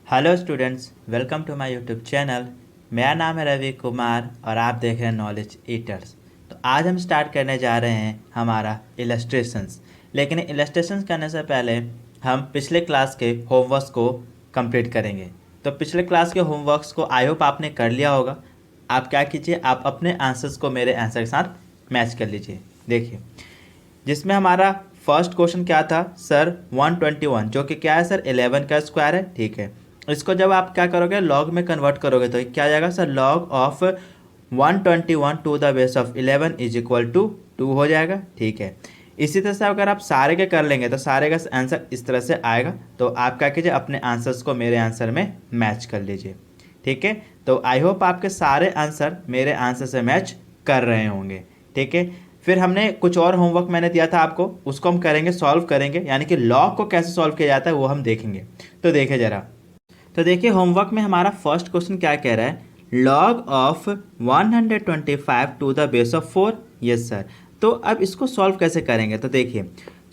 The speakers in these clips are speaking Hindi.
Hello students, welcome to my YouTube channel. मेरा नाम है रवि कुमार और आप देख रहे हैं नॉलेज ईटर्स। तो आज हम स्टार्ट करने जा रहे हैं हमारा इलस्ट्रेशंस। लेकिन इलस्ट्रेशंस करने से पहले हम पिछले क्लास के होमवर्क्स को कंप्लीट करेंगे। तो पिछले क्लास के होमवर्क्स को आई होप आपने कर लिया होगा। आप क्या कीजिए, आप अपने आंसर्स को मेरे आंसर के साथ मैच कर लीजिए। देखिए, जिसमें हमारा फर्स्ट क्वेश्चन क्या था सर 121, जो कि क्या है सर 11 का स्क्वायर है। ठीक है, इसको जब आप क्या करोगे लॉग में कन्वर्ट करोगे तो क्या आ जाएगा sir log of 121 to the base of 11 is equal to 2 हो जाएगा। ठीक है, इसी तरह से अगर आप सारे के कर लेंगे तो सारे का आंसर इस तरह से आएगा। तो आप क्या कीजिए, अपने आंसर्स को मेरे आंसर में मैच कर लीजिए। ठीक है, तो आई होप आपके सारे आंसर मेरे आंसर से मैच कर रहे होंगे। ठीक है, फिर हमने कुछ और होमवर्क मैंने दिया था आपको, उसको हम करेंगे, सॉल्व करेंगे, यानी कि लॉग को कैसे सॉल्व किया जाता है वो हम देखेंगे। तो देखिए ज़रा, तो देखिए होमवर्क में हमारा फर्स्ट क्वेश्चन क्या कह रहा है, log of 125 to the base of 4। Yes sir, तो अब इसको सॉल्व कैसे करेंगे। तो देखिए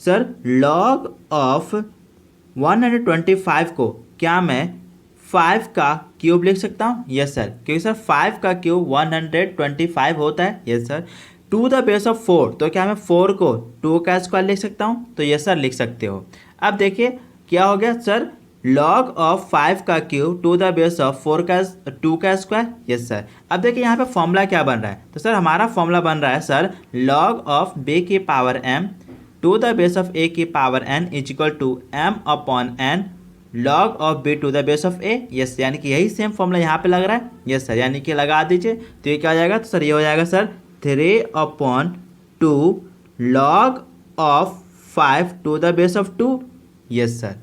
सर, लॉग ऑफ 125 को क्या मैं 5 का क्यूब लिख सकता हूँ। यस सर, क्योंकि सर 5 का क्यूब 125 होता है। Yes sir, to the base of 4, तो क्या मैं 4 को 2 का स्क्वायर लिख सकता हूँ। तो यस सर लिख सकते हो। अब देखिए क्या हो गया सर, लॉग ऑफ 5 का cube two the base of 4 का 2 का स्क्वायर। यस सर, अब देखिए यहाँ पे फॉर्मूला क्या बन रहा है। तो सर हमारा फॉर्मूला बन रहा है सर लॉग ऑफ b की power m to the base of a की power n is equal to m upon n log of b to the base of a। Yes, यानी कि यही सेम फॉर्मूला यहाँ पे लग रहा है। यस सर, यानी कि लगा दीजिए तो ये क्या हो जाएगा। तो सर ये हो जाएगा sir 3/2 log of 5 to the base of 2। Yes sir,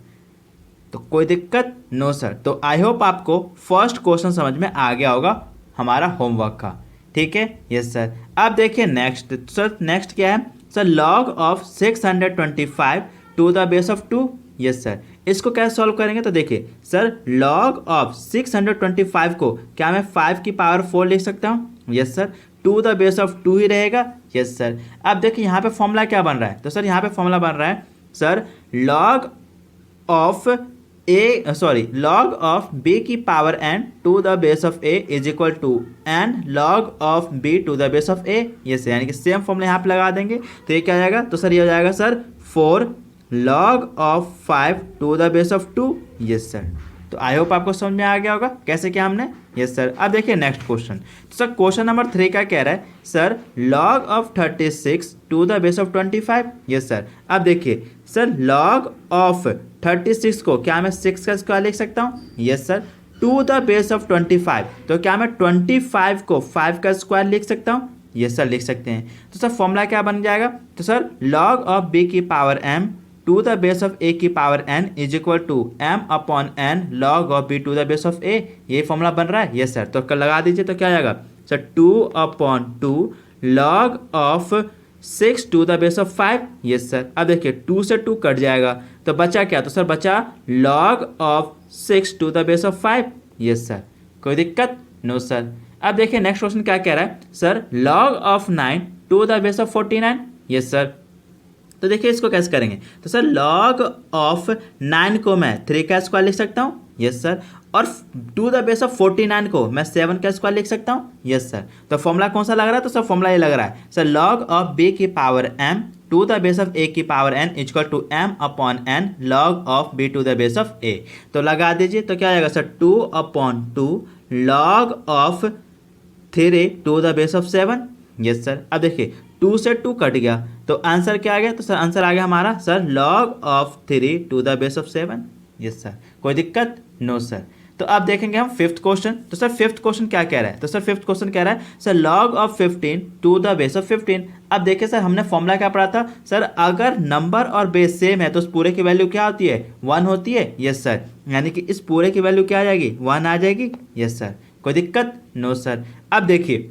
तो कोई दिक्कत नो सर। तो आई होप आपको फर्स्ट क्वेश्चन समझ में आ गया होगा हमारा होमवर्क का। ठीक है, यस सर। अब देखिए नेक्स्ट, सर नेक्स्ट क्या है sir, log of 625 to the base of 2। Yes sir, इसको कैसे सॉल्व करेंगे। तो देखिए सर, लॉग ऑफ 625 को क्या मैं 5 की पावर 4 लिख सकता हूँ। Yes sir, to the base of 2 ही रहेगा। यस सर, अब देखिए यहाँ पे फॉर्मूला क्या बन रहा है। तो सर यहाँ पे फॉर्मूला बन रहा है sir log of log of b की power n to the base of a is equal to n log of b to the base of a। Yes, यानी कि सेम फॉर्मूला यहाँ पे लगा देंगे तो ये क्या आ जाएगा। तो सर ये हो जाएगा sir 4 log of 5 to the base of 2। Yes sir, तो आई होप आपको समझ में आ गया होगा कैसे क्या हमने। यस सर, अब देखिए नेक्स्ट क्वेश्चन। तो सर क्वेश्चन नंबर 3 का कह रहा है sir log of 36 to the base of 25। Yes sir, अब देखिए सर लॉग ऑफ 36 को क्या मैं 6 का स्क्वायर लिख सकता हूँ। Yes sir, to the base of 25, तो क्या मैं 25 को 5 का स्क्वायर लिख सकता हूँ। यस सर लिख सकते हैं। तो सर फॉर्मूला क्या बन जाएगा। तो सर लॉग ऑफ b की power m to the base of a की power n is equal to m upon n log of b to the base of a। ये फॉर्मूला बन रहा है। यस सर, तो लगा दीजिए तो क्या आ जाएगा sir 2/2 log of 6 to the base of 5। Yes sir, अब देखिए 2 से 2 कट जाएगा तो बचा क्या। तो सर बचा log of 6 to the base of 5। Yes sir, कोई दिक्कत नो सर। अब देखिए नेक्स्ट क्वेश्चन क्या कह रहा है sir log of 9 to the base of 49। Yes sir, तो देखिए इसको कैसे करेंगे। तो सर लॉग ऑफ 9 को मैं 3 का स्क्वायर लिख सकता हूँ। यस सर, और टू द बेस ऑफ 49 को मैं 7 का स्क्वायर लिख सकता हूँ। यस सर, तो फॉर्मूला कौन सा लग रहा है। तो सर फॉर्मूला ये लग रहा है सर लॉग ऑफ b की power m to the base of a की power n equal to m upon n log of b to the base of a। तो लगा दीजिए तो क्या आएगा sir 2/2 log of 3 to the base of 7। Yes sir, अब देखिए 2 से 2 कट गया तो आंसर क्या आ गया। तो सर आंसर आ गया हमारा sir log of 3 to the base of 7। Yes sir, कोई दिक्कत नो सर। तो अब देखेंगे हम फिफ्थ क्वेश्चन। तो सर फिफ्थ क्वेश्चन क्या कह रहा है। तो सर फिफ्थ क्वेश्चन कह रहा है sir log of 15 to the base of 15। अब देखिए सर हमने फॉर्मूला क्या पढ़ा था सर, अगर नंबर और बेस सेम है तो उस पूरे की वैल्यू क्या होती है 1 होती है। यस सर, यानी कि इस पूरे की वैल्यू क्या आ जाएगी 1 आ जाएगी। यस सर, कोई दिक्कत नो सर। अब देखिए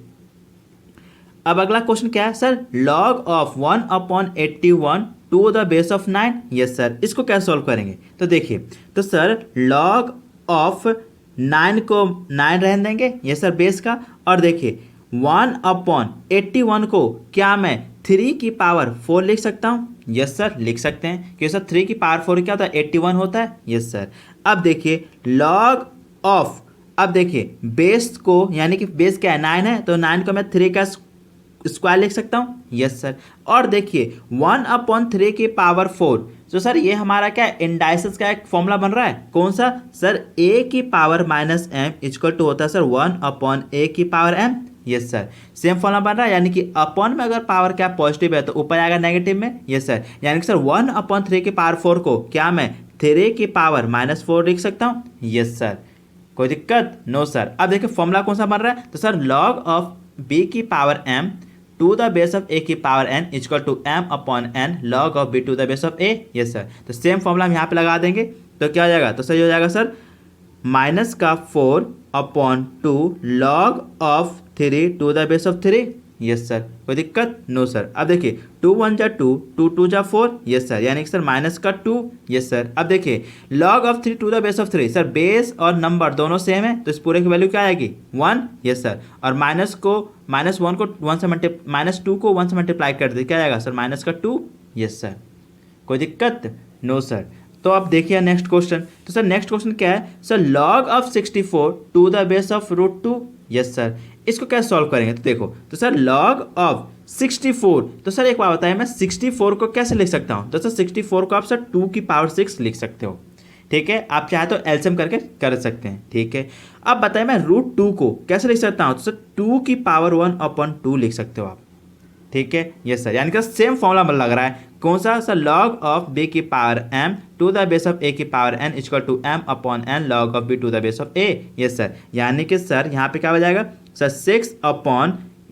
अब अगला क्वेश्चन क्या है sir log of 1/81 to the base of 9। Yes sir, इसको कैसे सॉल्व करेंगे। तो देखिए तो सर लॉग ऑफ 9 को 9 रहने देंगे। यस सर बेस का, और देखिए 1/81 को क्या मैं 3 की पावर 4 लिख सकता हूँ? यस सर, लिख सकते हैं, क्योंकि सर 3 की पावर 4 क्या होता है? 81 होता है। Yes sir. अब देखिए लॉग ऑफ, अब देखिए बेस को, यानी कि बेस क्या है? 9 है, तो 9 को मैं 3 का स्क्वायर लिख सकता हूँ। Yes sir. और देखिए 1/3 की पावर 4, तो सर ये हमारा क्या है? इंडाइसिस का एक फॉर्मूला बन रहा है। कौन सा सर? a की power minus m equal to होता है सर 1/a की power m। Yes sir, same formula बन रहा है, यानी कि अपॉन में अगर पावर क्या पॉजिटिव है तो ऊपर आएगा नेगेटिव में। यस सर, यानी कि सर 1/3 की पावर 4 को क्या मैं 3 की पावर -4 लिख सकता हूँ? यस सर, कोई दिक्कत? No sir. अब देखिए फॉर्मूला कौन सा बन रहा है? तो सर लॉग ऑफ b की power m to the base of a की power n equal to m/n log of b to the base of a। Yes sir, तो सेम फॉर्मूला हम यहाँ पे लगा देंगे, तो क्या हो जाएगा? तो सही हो जाएगा sir -4/2 log of 3 to the base of 3। Yes sir, कोई दिक्कत? No sir. अब देखिए 2 1 जा 2, 2 2 जा 4। यस सर, यानी कि सर -2। Yes sir. अब देखिए log of 3 to the base of 3, sir base और नंबर दोनों सेम है, तो इस पूरे की वैल्यू क्या आएगी? 1। Yes sir. और -1 को 1 से -2 को 1 से मल्टीप्लाई कर दे, क्या आएगा सर? -2। यस सर, कोई दिक्कत? No sir. तो अब देखिए नेक्स्ट क्वेश्चन, तो सर नेक्स्ट क्वेश्चन क्या है? Sir log of 64 to the base of √2। Yes sir, इसको कैसे सॉल्व करेंगे? तो देखो, तो सर लॉग ऑफ 64, तो सर एक बात बताइए, मैं 64 को कैसे लिख सकता हूँ? तो सर 64 को आप सर 2 की पावर 6 लिख सकते हो। ठीक है, आप चाहे तो एलसीएम करके कर सकते हैं। ठीक है, अब बताइए मैं √2 को कैसे लिख सकता हूँ? तो सर 2 की पावर 1/2 लिख सकते हो आप। ठीक है, यस सर, यानी कि सेम फॉर्मूला लग रहा है। कौन सा सर? लॉग ऑफ b की power m to the base of a की power n equal to m/n log of b to the base of a। Yes sir, यानी कि सर यहाँ पे क्या हो जाएगा sir?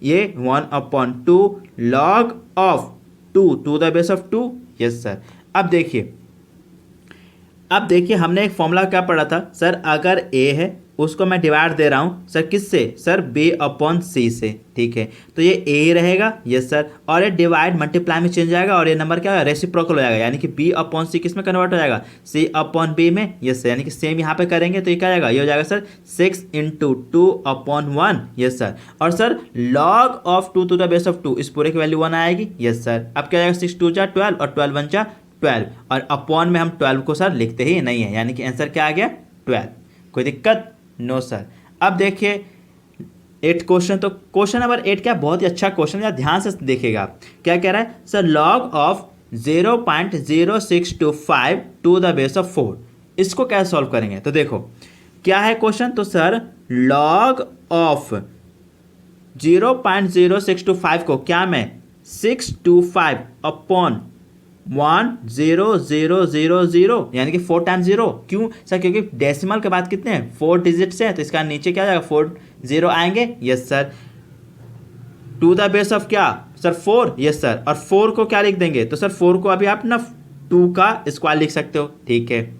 1/2 log of 2 to the base of 2। Yes sir. अब देखिए हमने एक फॉर्मूला क्या पढ़ा था सर? अगर a है उसको मैं डिवाइड दे रहा हूँ सर किससे? सर b/c से। ठीक है, तो ये a ही रहेगा। यस सर, और ये डिवाइड मल्टीप्लाई में चेंज जाएगा, और ये नंबर क्या होगा? रेसिप्रोकल हो जाएगा, यानी कि b/c किस में कन्वर्ट हो जाएगा? c/b में। यस सर, यानी कि सेम यहाँ पे करेंगे तो ये क्या जाएगा? ये हो जाएगा सर 6 × 2/1। यस सर, और sir log of 2 to the base of 2, इस पूरे की वैल्यू 1 आएगी। यस सर, अब क्या जाएगा? 6 2 जा 12 और 12 1 जा 12, और अपॉन में हम 12 को सर लिखते ही नहीं है, यानी कि आंसर क्या आ गया? 12। कोई दिक्कत? No sir. अब देखिए 8 क्वेश्चन, तो क्वेश्चन नंबर 8 क्या? बहुत ही अच्छा क्वेश्चन है, ध्यान से देखिएगा आप। क्या कह रहा है sir? Log of 0.0625 to the base of 4, इसको कैसे सॉल्व करेंगे? तो देखो क्या है क्वेश्चन? तो सर लॉग ऑफ 0.0625 को क्या मैं 625/10000, यानी कि 4 टाइम्स 0। क्यों सर? क्योंकि डेसिमल के बाद कितने हैं? 4 डिजिट्स हैं, तो इसका नीचे क्या जाएगा? 4 0 आएंगे। Yes sir. To the base of क्या सर? 4। यस सर, और 4 को क्या लिख देंगे? तो सर 4 को अभी आप ना 2 का स्क्वायर लिख सकते हो। ठीक है,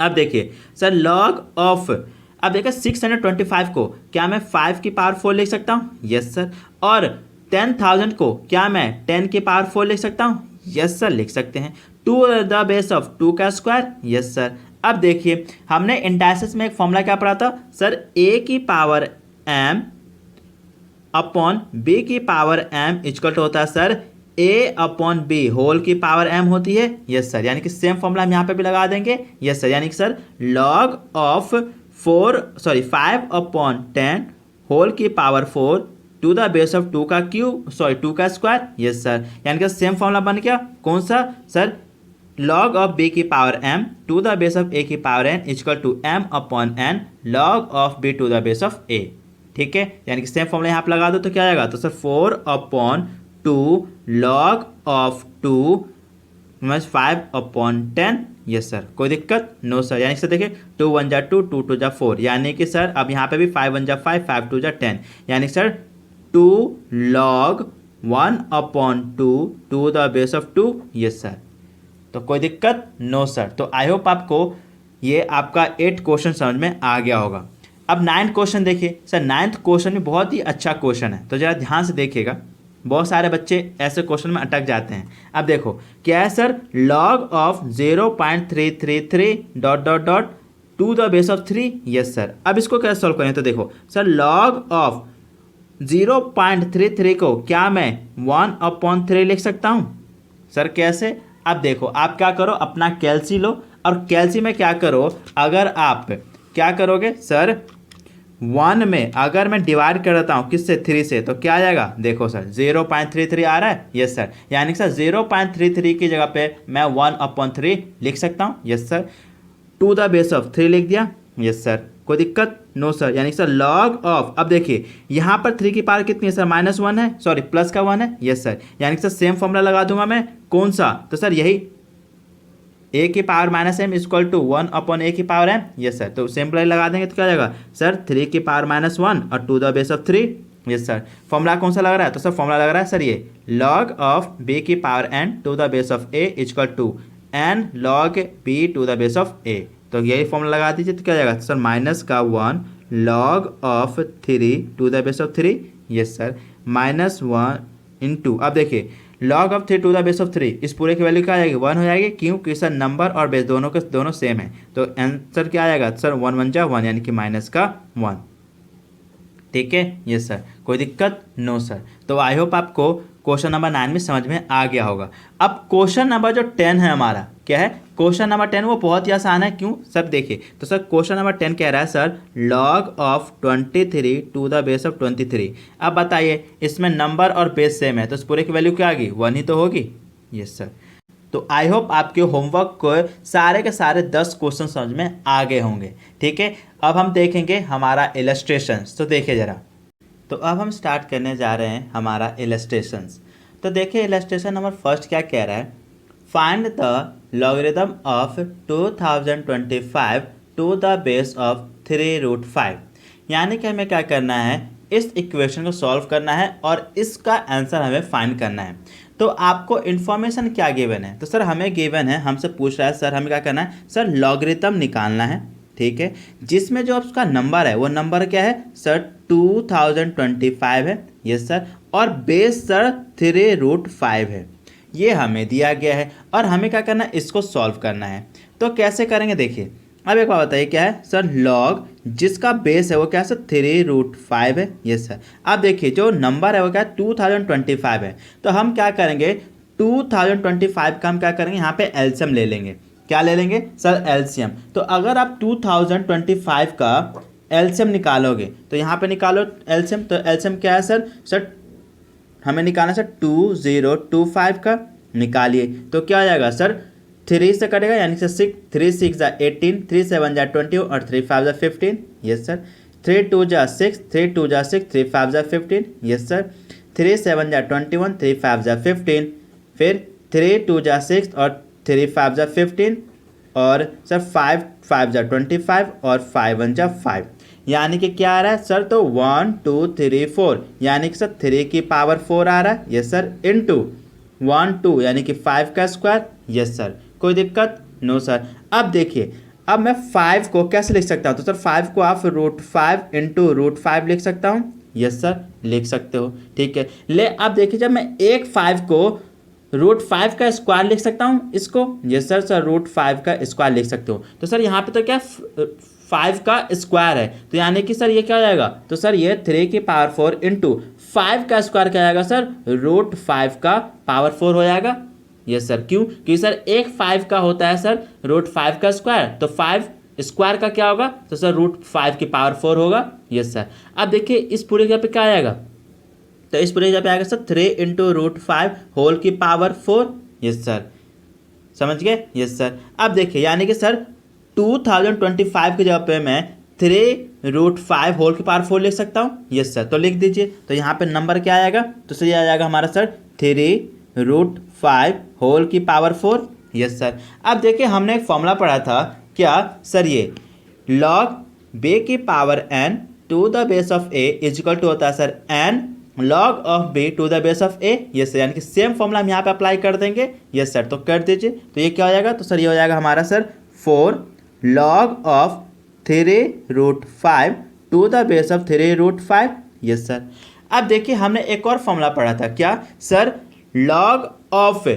अब देखिए सर लॉग ऑफ, अब देखिए 625 को क्या मैं 5 की पावर 4 लिख सकता हूँ? यस सर, और 10,000 को क्या मैं 10 की पावर 4 लिख सकता हूँ? यस सर, लिख सकते हैं। टू द बेस ऑफ 2 का स्क्वायर। Yes sir. अब देखिए हमने इंडाइसिस में एक फॉर्मूला क्या पढ़ा था सर? a की पावर m अपॉन b की पावर m इक्वल टू होता है सर a/b होल की पावर m होती है। यस सर, यानी कि सेम फॉर्मूला हम यहाँ पे भी लगा देंगे। यस सर, यानी कि सर लॉग ऑफ 5/10 होल की power 4 to the base of 2 का स्क्वायर। यस सर, यानी कि सेम फॉर्मूला बन गया। कौन सा सर? लॉग ऑफ b की power m to the base of a की power n equal to m/n log of b to the base of a। ठीक है, यानी कि सेम फॉर्मूला यहाँ पे लगा दो तो क्या आएगा? तो sir 4/2 log of 2 5/10। Yes sir, कोई दिक्कत? No sir. यानी कि सर देखिए 2 1 जा 2, 2 2 जा 4, यानी कि सर अब यहाँ पे भी 5 1 जा 5, 5 2 जा 10, यानी कि sir 2 log 1/2 to the base of 2। Yes sir, तो कोई दिक्कत? No sir. तो आई होप आपको ये आपका 8 क्वेश्चन समझ में आ गया होगा। अब 9th क्वेश्चन देखिए सर। 9th क्वेश्चन में बहुत ही अच्छा क्वेश्चन है, तो जरा ध्यान से देखिएगा। बहुत सारे बच्चे ऐसे क्वेश्चन में अटक जाते हैं। अब देखो क्या है sir? Log of 0.333 ... to the base of 3। Yes sir, अब इसको कैसे सॉल्व करें? तो देखो सर लॉग ऑफ 0.33 को क्या मैं 1/3 लिख सकता हूँ? सर कैसे? अब देखो, आप क्या करो, अपना कैलसी लो और कैलसी में क्या करो, अगर आप क्या करोगे सर, 1 में अगर मैं डिवाइड कर देता हूँ किससे, 3 से, तो क्या आ जाएगा? देखो सर 0.33 आ रहा है, यस सर, यानी कि सर 0.33 की जगह पे मैं 1/3 लिख सकता हूँ, yes sir. To the base of 3 लिख दिया, यस सर, कोई दिक्कत? नो सर, यानी सर लॉग ऑफ, अब देखिए यहाँ पर 3 की पावर कितनी है सर, -1 है, सॉरी प्लस का 1 है, यस सर, यानी कि सर सेम फॉर्मूला लगा दूंगा मैं, कौन सा? तो सर यही a की power -m equal to 1/a की पावर m, यस सर, तो सिंपल लगा देंगे तो क्या जाएगा सर, 3 की पावर -1 और to the base of 3, yes sir. Formula कौन सा लग रहा है? तो सर फॉर्मूला लग रहा है सर ये log ऑफ b की power n to the base of a equal to n log b to the base of a, तो यही फॉर्मूला लगा दीजिए तो क्या जाएगा sir, -1 log of 3 to the base of 3, yes sir, -1 into, अब देखिए log of 3 to the base of 3, इस पूरे की वैल्यू क्या आ जाएगी, 1 हो जाएगी, क्योंकि सर नंबर और बेस दोनों के दोनों सेम है, तो आंसर क्या आएगा सर, 1 1 जा 1, यानी कि -1। ठीक है, यस सर, कोई दिक्कत? No sir. तो आई होप आपको क्वेश्चन नंबर 9 में समझ में आ गया होगा। अब क्वेश्चन नंबर जो 10 है हमारा, क्या है क्वेश्चन नंबर 10, वो बहुत ही आसान है। क्यों सर? देखिए तो सर क्वेश्चन नंबर 10 कह रहा है sir log of 23 to the base of 23। अब बताइए इसमें नंबर और बेस सेम है तो इस पूरे की वैल्यू क्या आ गई, 1 ही तो होगी, यस सर। तो आई होप आपके होमवर्क को सारे के सारे 10 क्वेश्चन समझ में आ गए होंगे। ठीक है, अब हम देखेंगे हमारा इलस्ट्रेशंस। तो देखिए ज़रा, तो अब हम स्टार्ट करने जा रहे हैं हमारा इलस्ट्रेशंस। तो देखिए इलस्ट्रेशन नंबर फर्स्ट क्या कह रहा है, find the logarithm of 2025 to the base of 3√5। यानी कि हमें क्या करना है, इस इक्वेशन को सॉल्व करना है और इसका आंसर हमें फाइंड करना है। तो आपको इन्फॉर्मेशन क्या गिवन है, तो सर हमें गिवन है, हमसे पूछ रहा है सर हमें क्या करना है, सर लॉगरिथम निकालना है। ठीक है, जिसमें जो उसका नंबर है वो नंबर क्या है सर, 2025 है, यस सर, और बेस सर 3√5 है, ये हमें दिया गया है और हमें क्या करना है, इसको सॉल्व करना है। तो कैसे करेंगे देखिए, अब एक बात बताइए क्या है सर, लॉग जिसका बेस है वो क्या है सर, 3√5 है, यस सर। अब देखिए जो नंबर है वो क्या है, 2025 है, तो हम क्या करेंगे, 2025 का हम क्या करेंगे, यहाँ पे एलसीएम ले लेंगे। क्या ले लेंगे सर, एलसीएम। तो अगर आप 2025 का एलसीएम निकालोगे तो यहाँ पे निकालो एलसीएम, तो एलसीएम क्या है सर हमें निकालना सर 2025 का, निकालिए तो क्या आ जाएगा सर, 3 से कटेगा, यानी कि 6, 3 6 जा 18, 3 7 जा 20 और 3 5 जा 15, यस सर। 3 2 जा 6, 3 2 जा 6, 3 5 जा 15, यस सर। 3 7 जा 21, 3 5 जा 15, फिर 3 2 जा 6 और 3 5 जा 15, और सर 5 5 जा 25 और 5 1 जा 5, यानी कि क्या आ रहा है सर, तो 1 2 3 4, यानी कि सर 3 की पावर 4 आ रहा है, यस सर, इंटू 1 2 यानी कि 5 का स्क्वायर, यस सर, कोई दिक्कत? No sir. अब देखिए, अब मैं 5 को कैसे लिख सकता हूँ, तो सर 5 को आप √5 इंटू √5 लिख सकता हूँ, यस सर, लिख सकते हो। ठीक है, ले अब देखिए जब मैं एक 5 को √5 का स्क्वायर लिख सकता हूँ इसको, यस सर, सर √5 का स्क्वायर लिख सकते हो। तो सर यहाँ पे तो क्या 5 का स्क्वायर है, तो यानी कि सर ये क्या हो जाएगा, तो सर ये 3 की पावर 4 इंटू 5 का स्क्वायर क्या आएगा सर, √5 का पावर 4 हो जाएगा, यस सर। क्यों? क्योंकि सर एक 5 का होता है सर √5 का स्क्वायर, तो 5 स्क्वायर का क्या होगा, तो सर √5 की पावर 4 होगा, यस सर। अब देखिए इस पूरे जगह पे क्या आएगा, तो इस पूरे जगह पे आएगा सर 3 इंटू √5 होल की पावर 4, यस सर, समझ गए, यस सर। अब देखिए यानी कि सर 2025 की जगह पे मैं 3√5 होल की पावर 4 लिख सकता हूँ, यस सर, तो लिख दीजिए। तो यहाँ पे नंबर क्या आएगा, तो सर ये आ जाएगा हमारा सर 3√5 होल की पावर 4, यस सर। अब देखिए हमने एक फॉर्मूला पढ़ा था, क्या सर, ये log b की power n to the base of a is equal to होता है sir n log of b to the base of a, yes sir, यानी कि सेम फॉर्मूला हम यहाँ पे अप्लाई कर देंगे, यस सर, तो कर दीजिए। तो ये क्या हो जाएगा, तो सर ये हो जाएगा हमारा sir 4 log of 3√5 to the base of 3√5, yes sir. अब देखिए हमने एक और फॉर्मूला पढ़ा था, क्या सर, log ऑफ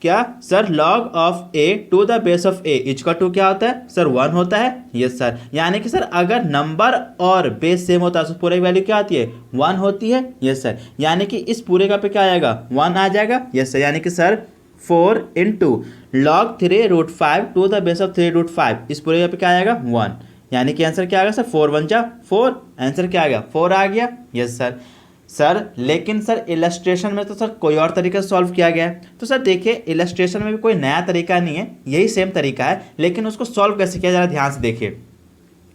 क्या sir log of a to the base of a equal to क्या होता है सर 1 होता है। यस सर, यानी कि सर अगर नंबर और बेस सेम होता है तो पूरे की वैल्यू क्या आती है 1 होती है। यस सर, यानी कि इस पूरे का पे क्या आएगा 1 आ जाएगा। यस सर, यानी कि sir 4 into log 3√5 to the base of 3√5 इस पूरे का पे क्या आएगा 1, यानी कि आंसर क्या आ गया सर 4 1 जा 4, आंसर क्या आ गया 4 आ गया। यस सर लेकिन सर इलस्ट्रेशन में तो सर कोई और तरीका से सॉल्व किया गया है। तो सर देखिए इलस्ट्रेशन में भी कोई नया तरीका नहीं है, यही सेम तरीका है, लेकिन उसको सॉल्व कैसे किया जा रहा है ध्यान से देखिए।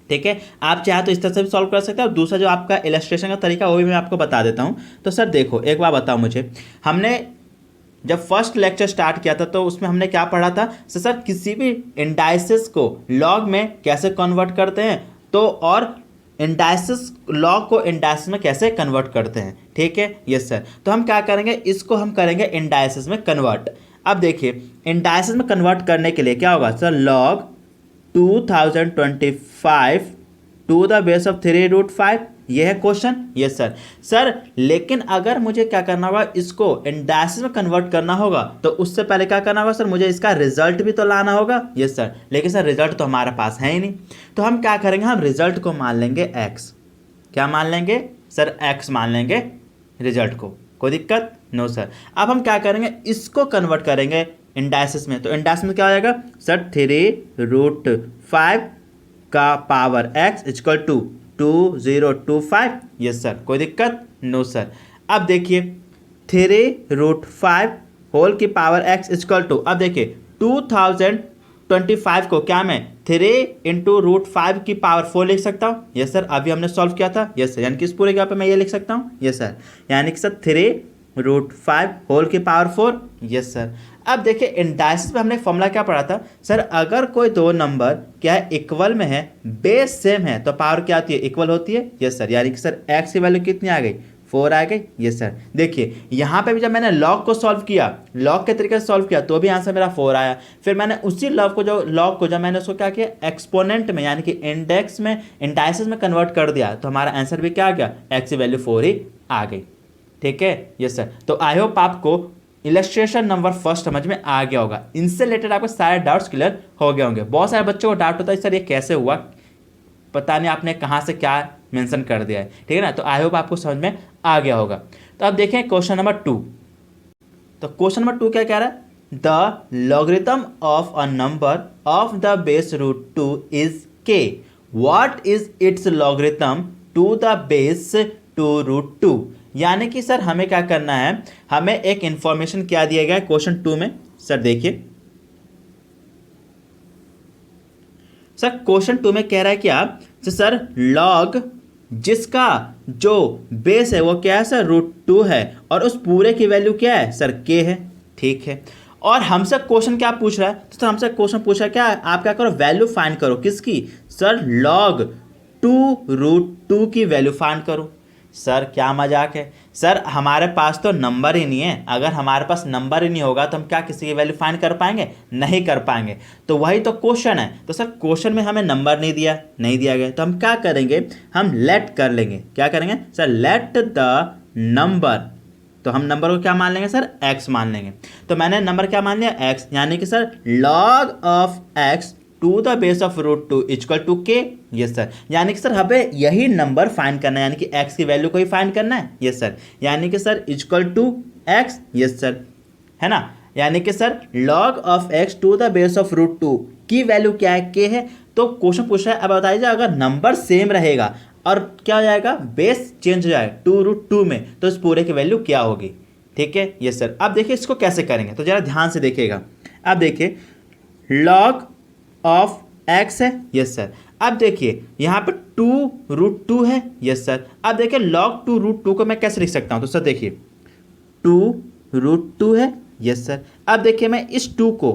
ठीक है, आप चाहे तो इस तरह से भी सॉल्व कर सकते हैं और दूसरा जो आपका इलस्ट्रेशन का तरीका वो भी मैं आपको बता देता हूँ। तो सर देखो एक बार बताओ मुझे, हमने जब फर्स्ट लेक्चर स्टार्ट किया था तो उसमें हमने क्या पढ़ा था सर किसी भी इंडाइसिस को लॉग में कैसे कन्वर्ट करते हैं, तो और इंडाइसिस लॉग को इंडाइसिस में कैसे कन्वर्ट करते हैं। ठीक है, यस सर, तो हम क्या करेंगे इसको हम करेंगे इंडाइसिस में कन्वर्ट। अब देखिए इंडाइसिस में कन्वर्ट करने के लिए क्या होगा sir log 2025 to the base of 3√5, ये है क्वेश्चन। यस सर लेकिन अगर मुझे क्या करना होगा इसको इंडाइसिस में कन्वर्ट करना होगा तो उससे पहले क्या करना होगा सर मुझे इसका रिजल्ट भी तो लाना होगा। यस सर, लेकिन सर रिजल्ट तो हमारे पास है ही नहीं, तो हम क्या करेंगे हम रिजल्ट को मान लेंगे x। क्या मान लेंगे सर x मान लेंगे रिजल्ट को, कोई दिक्कत नो सर। अब हम क्या करेंगे इसको कन्वर्ट करेंगे इंडाइसिस में, तो इंडाइसिस में क्या हो जाएगा सर 3√5 का power x equal to 2025। Yes sir, कोई दिक्कत नो सर। अब देखिए 3√5 होल की पावर x इक्वल टू, अब देखिए 2025 को क्या मैं 3 इंटू √5 की पावर 4 लिख सकता हूँ। यस सर, अभी हमने सॉल्व किया था। यस सर, यानी कि इस पूरे के यहाँ पे मैं ये लिख सकता हूँ। यस सर, यानी कि सर 3√5 होल की पावर 4। यस सर, अब देखिए इंडाइसिस में हमने फॉर्मूला क्या पढ़ा था सर, अगर कोई दो नंबर क्या है इक्वल में है, बेस सेम है, तो पावर क्या आती है इक्वल होती है। यस सर, यानी कि सर x की वैल्यू कितनी आ गई 4 आ गई। यस सर, देखिए यहाँ पे भी जब मैंने लॉग को सॉल्व किया, लॉग के तरीके से सॉल्व किया तो भी आंसर मेरा 4 आया। फिर मैंने उसी लॉग को जब मैंने उसको क्या किया एक्सपोनेंट में यानी कि इंडेक्स में इंडाइसिस में कन्वर्ट कर दिया तो हमारा आंसर भी क्या आ गया x की वैल्यू 4 ही आ गई। ठीक है, यस सर, तो आई होप आपको इलस्ट्रेशन नंबर फर्स्ट समझ में आ गया होगा। इनसे रिलेटेड आपको सारे डाउट्स क्लियर हो गए होंगे। बहुत सारे बच्चों को डाउट होता है सर ये कैसे हुआ, पता नहीं आपने कहाँ से क्या मेंशन कर दिया है। ठीक है ना, तो आई होप आपको समझ में आ गया होगा। तो अब देखें क्वेश्चन नंबर 2। तो क्वेश्चन नंबर 2 क्या कह रहा है, the logarithm of a number of the base √2 is k, what is its logarithm to the base 2√2। यानी कि सर हमें क्या करना है, हमें एक इंफॉर्मेशन क्या दिया गया है क्वेश्चन 2 में। सर देखिए सर क्वेश्चन 2 में कह रहा है कि आप सर लॉग जिसका जो बेस है वो क्या है सर √2 है और उस पूरे की वैल्यू क्या है सर k है। ठीक है, और हमसे क्वेश्चन क्या पूछ रहा है, तो सर हमसे क्वेश्चन पूछ रहा है क्या, आप क्या करो वैल्यू फाइंड करो किसकी सर log 2√2 की वैल्यू फाइंड करो। सर क्या मजाक है सर, हमारे पास तो नंबर ही नहीं है, अगर हमारे पास नंबर ही नहीं होगा तो हम क्या किसी की वैल्यू फाइंड कर पाएंगे, नहीं कर पाएंगे। तो वही तो क्वेश्चन है, तो सर क्वेश्चन में हमें नंबर नहीं दिया गया तो हम क्या करेंगे, हम लेट कर लेंगे। क्या करेंगे सर लेट द नंबर, तो हम नंबर को क्या मान लेंगे सर x मान लेंगे। तो मैंने नंबर क्या मान लिया x, यानी कि sir log of x to the base of √2 equal to k। Yes sir, यानी कि सर हमें यही नंबर फाइंड करना है, यानी कि x की वैल्यू को ही फाइंड करना है। यस सर, यानी कि sir equal to x। Yes sir, है ना, यानी कि sir log of x to the base of √2 की वैल्यू क्या है k है। तो क्वेश्चन पूछ रहा है, अब बताइए अगर नंबर सेम रहेगा और क्या हो जाएगा बेस चेंज हो जाएगा 2√2 में, तो इस पूरे की वैल्यू क्या होगी। ठीक है, यस सर, अब देखिए इसको कैसे करेंगे, तो जरा ध्यान से देखिएगा। अब देखिए log ऑफ x है। यस सर, अब देखिए यहाँ पे 2√2 है। यस सर, अब देखिए log 2√2 को मैं कैसे लिख सकता हूँ, तो सर देखिए 2√2 है। यस सर, अब देखिए मैं इस 2 को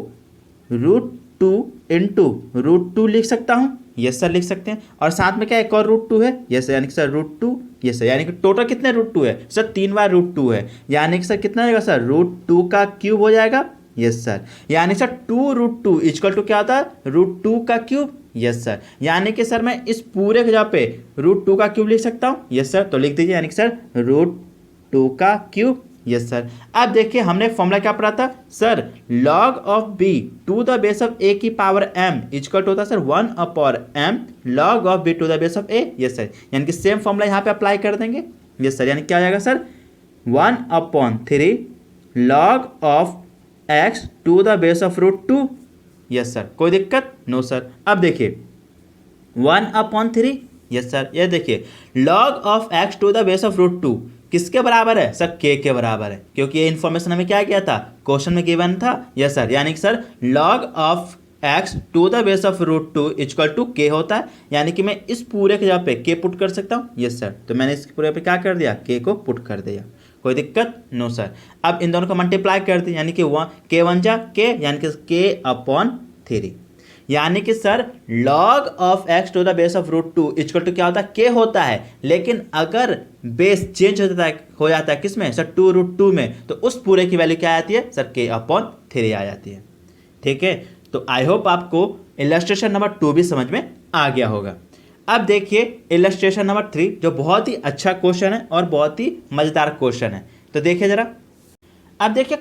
√2 इंटू √2 लिख सकता हूँ। यस सर, लिख सकते हैं, और साथ में क्या एक और √2 है। यस सर, यानी कि सर √2। यस सर, यानी कि टोटल कितने √2 है सर 3 बार √2 है, यानी कि सर कितना जाएगा सर √2 का क्यूब हो जाएगा। यस सर, यानी सर 2√2 इक्वल टू क्या होता है √2 का क्यूब। यस सर, यानी कि सर मैं इस पूरे जगह पे √2 का क्यूब लिख सकता हूँ। यस सर, तो लिख दीजिए, यानी कि सर √2 का क्यूब। Yes sir. अब देखिए हमने फॉर्मूला क्या पढ़ा था sir, log of B to the base of A की पावर m इक्वल टू होता है sir 1/m log of B to the base of a। Yes sir, यानी कि सेम फॉर्मूला यहाँ पे अप्लाई कर देंगे। यस सर, यानी क्या हो जाएगा sir 1/3 log of x to the base of √2। Yes sir, कोई दिक्कत नो सर। अब देखिए 1/3, यस सर, ये देखिए log of x to the base of √2 किसके बराबर है सर, k के बराबर है, क्योंकि ये इन्फॉर्मेशन हमें क्या किया था, क्वेश्चन में गिवन था। यस सर, यानी कि sir log of x to the base of √2 equal to k होता है, यानी कि मैं इस पूरे के जगह पे k पुट कर सकता हूँ। यस सर, तो मैंने इस पूरे पे क्या कर दिया, k को पुट कर दिया, कोई दिक्कत नो सर। अब इन दोनों को मल्टीप्लाई कर दी, यानी कि k 1 जा k, यानी कि k/3, यानी कि sir log of x to the base of √2 equal to क्या होता है, k होता है, लेकिन अगर बेस चेंज हो जाता है किसमें सर 2√2 में, तो उस पूरे की वैल्यू क्या आती है सर k/3 आ जाती है। ठीक है, तो आई होप आपको इलस्ट्रेशन नंबर 2 भी समझ में आ गया होगा। अब देखिए इलस्ट्रेशन नंबर 3, जो बहुत ही अच्छा क्वेश्चन है और बहुत ही मजेदार क्वेश्चन है, तो देखिए जरा। अब देखिए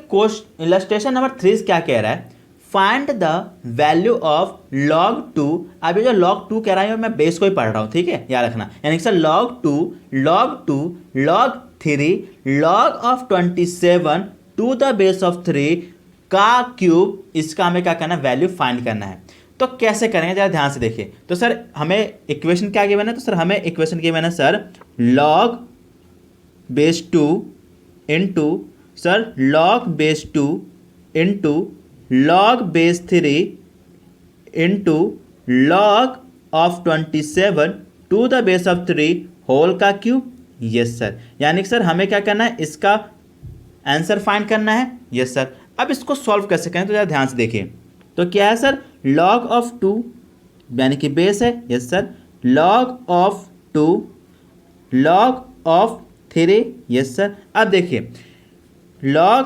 इलस्ट्रेशन नंबर 3 क्या कह रहा है, find the value of log 2। अभी जो log 2 कह रहा है मैं बेस को ही पढ़ रहा हूँ, ठीक है, याद रखना, यानी कि sir log 2 log 3 log of 27 to the base of 3 का क्यूब, इसका हमें क्या करना है, वैल्यू फाइंड करना है। तो कैसे करेंगे जरा ध्यान से देखिए। तो सर हमें इक्वेशन क्या गिवन है, तो सर हमें इक्वेशन गिवन है sir log base 2 into sir log base 2 into log base 3 into log of 27 to the base of 3 whole का क्यूब। यस सर, यानी कि सर हमें क्या करना है, इसका आंसर फाइंड करना है। यस सर, अब इसको सॉल्व कैसे करें, तो जरा ध्यान से देखिए। तो क्या है सर, log ऑफ 2 यानी कि बेस है। Yes sir, log of 2 log of 3। Yes sir, अब देखिए log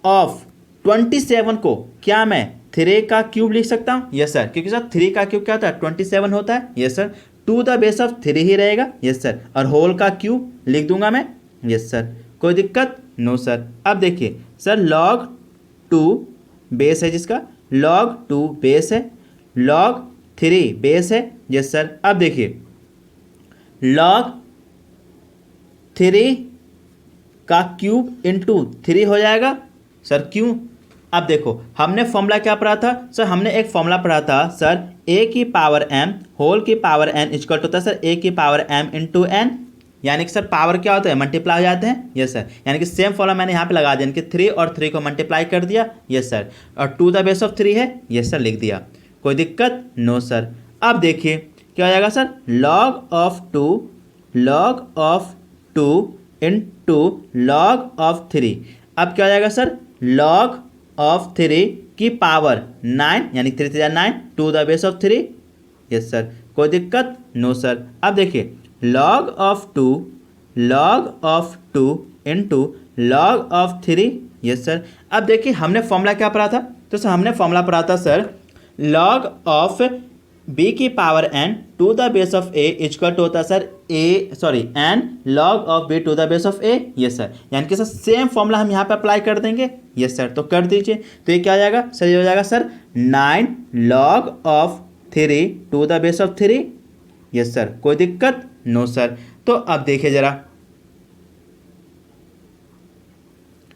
ऑफ 27 को क्या मैं 3 का क्यूब लिख सकता हूँ। यस सर, क्योंकि सर 3 का क्यूब क्या होता है 27 होता है। Yes sir, to the base of 3 ही रहेगा। यस सर, और होल का क्यूब लिख दूंगा मैं। यस सर, कोई दिक्कत नो सर। अब देखिए सर log 2 बेस है, जिसका log 2 बेस है, log 3 बेस है। यस सर, अब देखिए log 3 का क्यूब इंटू 3 हो जाएगा सर, क्यों। अब देखो हमने फॉर्मूला क्या पढ़ा था सर, हमने एक फॉर्मूला पढ़ा था सर a की पावर m होल की पावर n इक्वल टू होता है सर a की पावर m इंटू n, यानी कि सर पावर क्या होता है, मल्टीप्लाई हो जाते हैं। यस सर, यानी कि सेम फॉर्मूला मैंने यहाँ पे लगा दिया, यानी कि 3 और 3 को मल्टीप्लाई कर दिया। यस सर, और टू द बेस ऑफ 3 है। यस सर, लिख दिया, कोई दिक्कत नो सर। अब देखिए क्या हो जाएगा sir, log of 2 into log of 3। अब क्या हो जाएगा सर, log ऑफ 3 की पावर 9, यानी 3 3 9 to the base of 3। Yes sir, कोई दिक्कत नो सर। अब देखिए log of 2 into log of 3। Yes sir, अब देखिए हमने फॉर्मूला क्या पढ़ा था, तो सर हमने फॉर्मूला पढ़ा था सर log ऑफ b की power n to the base of a equal to होता है sir n log of b to the base of a। Yes sir, यानी कि सर सेम फॉर्मूला हम यहाँ पे अप्लाई कर देंगे। यस सर, तो कर दीजिए। तो ये क्या आ जाएगा सर, ये हो जाएगा sir 9 log of 3 to the base of 3। Yes sir, कोई दिक्कत नो सर। तो अब देखिए जरा,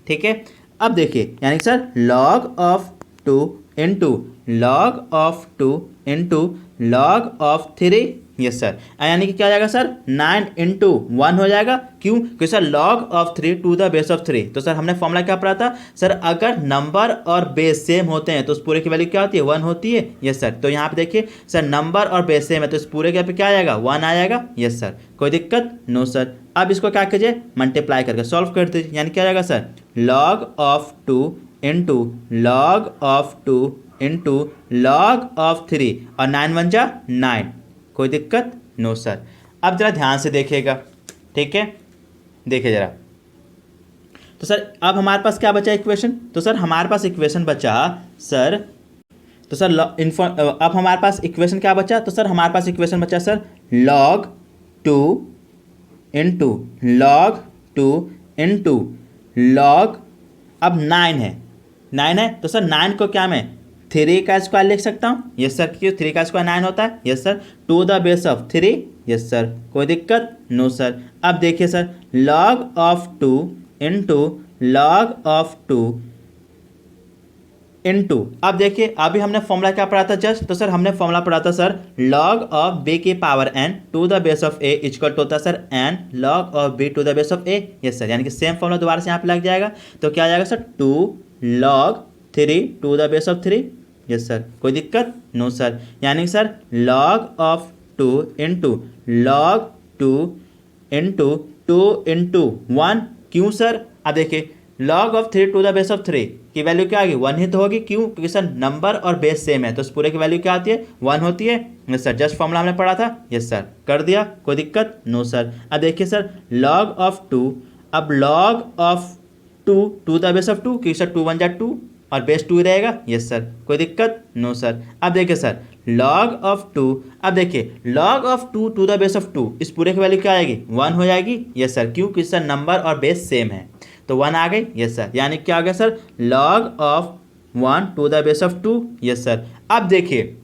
ठीक है, अब देखिए यानी कि sir log of 2 into log of 2 into log of 3। Yes sir, यानी कि क्या हो जाएगा सर 9 इंटू 1 हो जाएगा, क्यों, क्योंकि sir log of 3 to the base of 3। तो सर हमने फॉर्मूला क्या पढ़ा था सर, अगर नंबर और बेस सेम होते हैं तो उस पूरे की वैल्यू क्या होती है, 1 होती है। यस सर, तो यहाँ पे देखिए सर नंबर और बेस सेम है तो इस पूरे के पे क्या आ जाएगा, 1 आ जाएगा। यस सर, कोई दिक्कत नो सर। अब इसको क्या कीजिए, मल्टीप्लाई करके सॉल्व कर दीजिए, यानी क्या आ जाएगा sir log of 2 into log of 2 into log of 3, और 9 1 जा 9, कोई दिक्कत नो सर। अब जरा ध्यान से देखिएगा, ठीक है, देखिए जरा। तो सर अब हमारे पास क्या बचा इक्वेशन, तो सर हमारे पास इक्वेशन बचा सर, तो सर अब हमारे पास इक्वेशन क्या बचा, तो सर हमारे पास इक्वेशन बचा sir log 2 into log 2 into log, अब 9 है तो सर 9 को क्या मैं 3 का स्क्वायर लिख सकता हूँ? यस सर, क्योंकि 3 का स्क्वायर 9 होता है। Yes sir, to the base of 3। Yes sir, कोई दिक्कत? No sir. अब देखिए sir, log of 2 into log of 2 into, अब देखिए अभी हमने फॉर्मूला क्या पढ़ा था जस्ट, तो सर हमने फॉर्मूला पढ़ा था सर लॉग ऑफ बी की power n to the base of a equal to होता है sir n log of b to the base of a। Yes sir, यानी कि सेम फॉर्मूला दोबारा से यहाँ पे लग जाएगा, तो क्या आ जाएगा sir 2 log 3 to the base of 3। Yes sir, कोई दिक्कत? No sir. यानी sir log of 2 into log 2 into 2 into 1। क्यों सर? अब देखिए log of 3 to the base of 3 की वैल्यू क्या आएगी? 1 ही तो होगी। क्यों? क्योंकि सर नंबर और बेस सेम है, तो इस पूरे की वैल्यू क्या आती है? 1 होती है। यस सर, जस्ट फॉर्मूला हमने पढ़ा था। यस सर, कर दिया, कोई दिक्कत? No sir. अब देखिए सर लॉग ऑफ 2, अब log of 2 to the base of 2, क्योंकि सर 2 1 जा 2 और बेस 2 ही रहेगा। यस सर, कोई दिक्कत? No sir. अब देखिए सर लॉग ऑफ 2, अब देखिए log of 2 to the base of 2, इस पूरे की वैल्यू क्या आएगी? 1 हो जाएगी। यस सर, क्यों? क्योंकि सर नंबर और बेस सेम है, तो 1 आ गई। यस सर, यानी क्या आ गया sir log of 1 to the base of 2। Yes sir. अब देखिए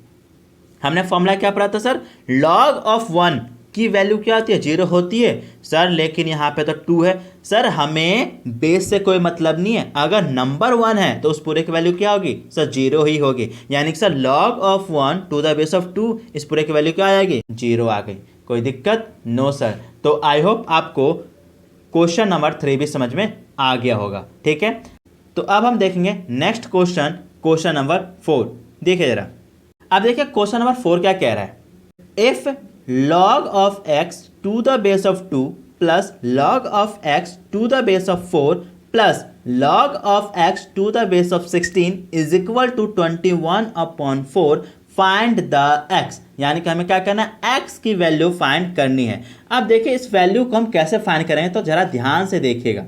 हमने फॉर्मूला क्या पढ़ा था सर, लॉग ऑफ 1 की वैल्यू क्या होती है? 0 होती है सर, लेकिन यहाँ पे तो 2 है सर, हमें बेस से कोई मतलब नहीं है। अगर नंबर 1 है तो उस पूरे की वैल्यू क्या होगी सर? 0 ही होगी। यानी कि sir log of 1 to the base of 2, इस पूरे की वैल्यू क्या आ जाएगी? 0 आ गई। कोई दिक्कत? No sir. तो आई होप आपको क्वेश्चन नंबर 3 भी समझ में आ गया होगा। ठीक है, तो अब हम देखेंगे नेक्स्ट क्वेश्चन, क्वेश्चन नंबर 4। देखिए जरा, अब देखिए क्वेश्चन नंबर 4 क्या कह रहा है। If log of x to the base of 2 plus log of x to the base of 4 plus log of x to the base of 16 is equal to 21/4, find the x। यानी कि हमें क्या करना है? x की वैल्यू फाइंड करनी है। अब देखिए इस वैल्यू को हम कैसे फाइंड करेंगे, तो जरा ध्यान से देखिएगा,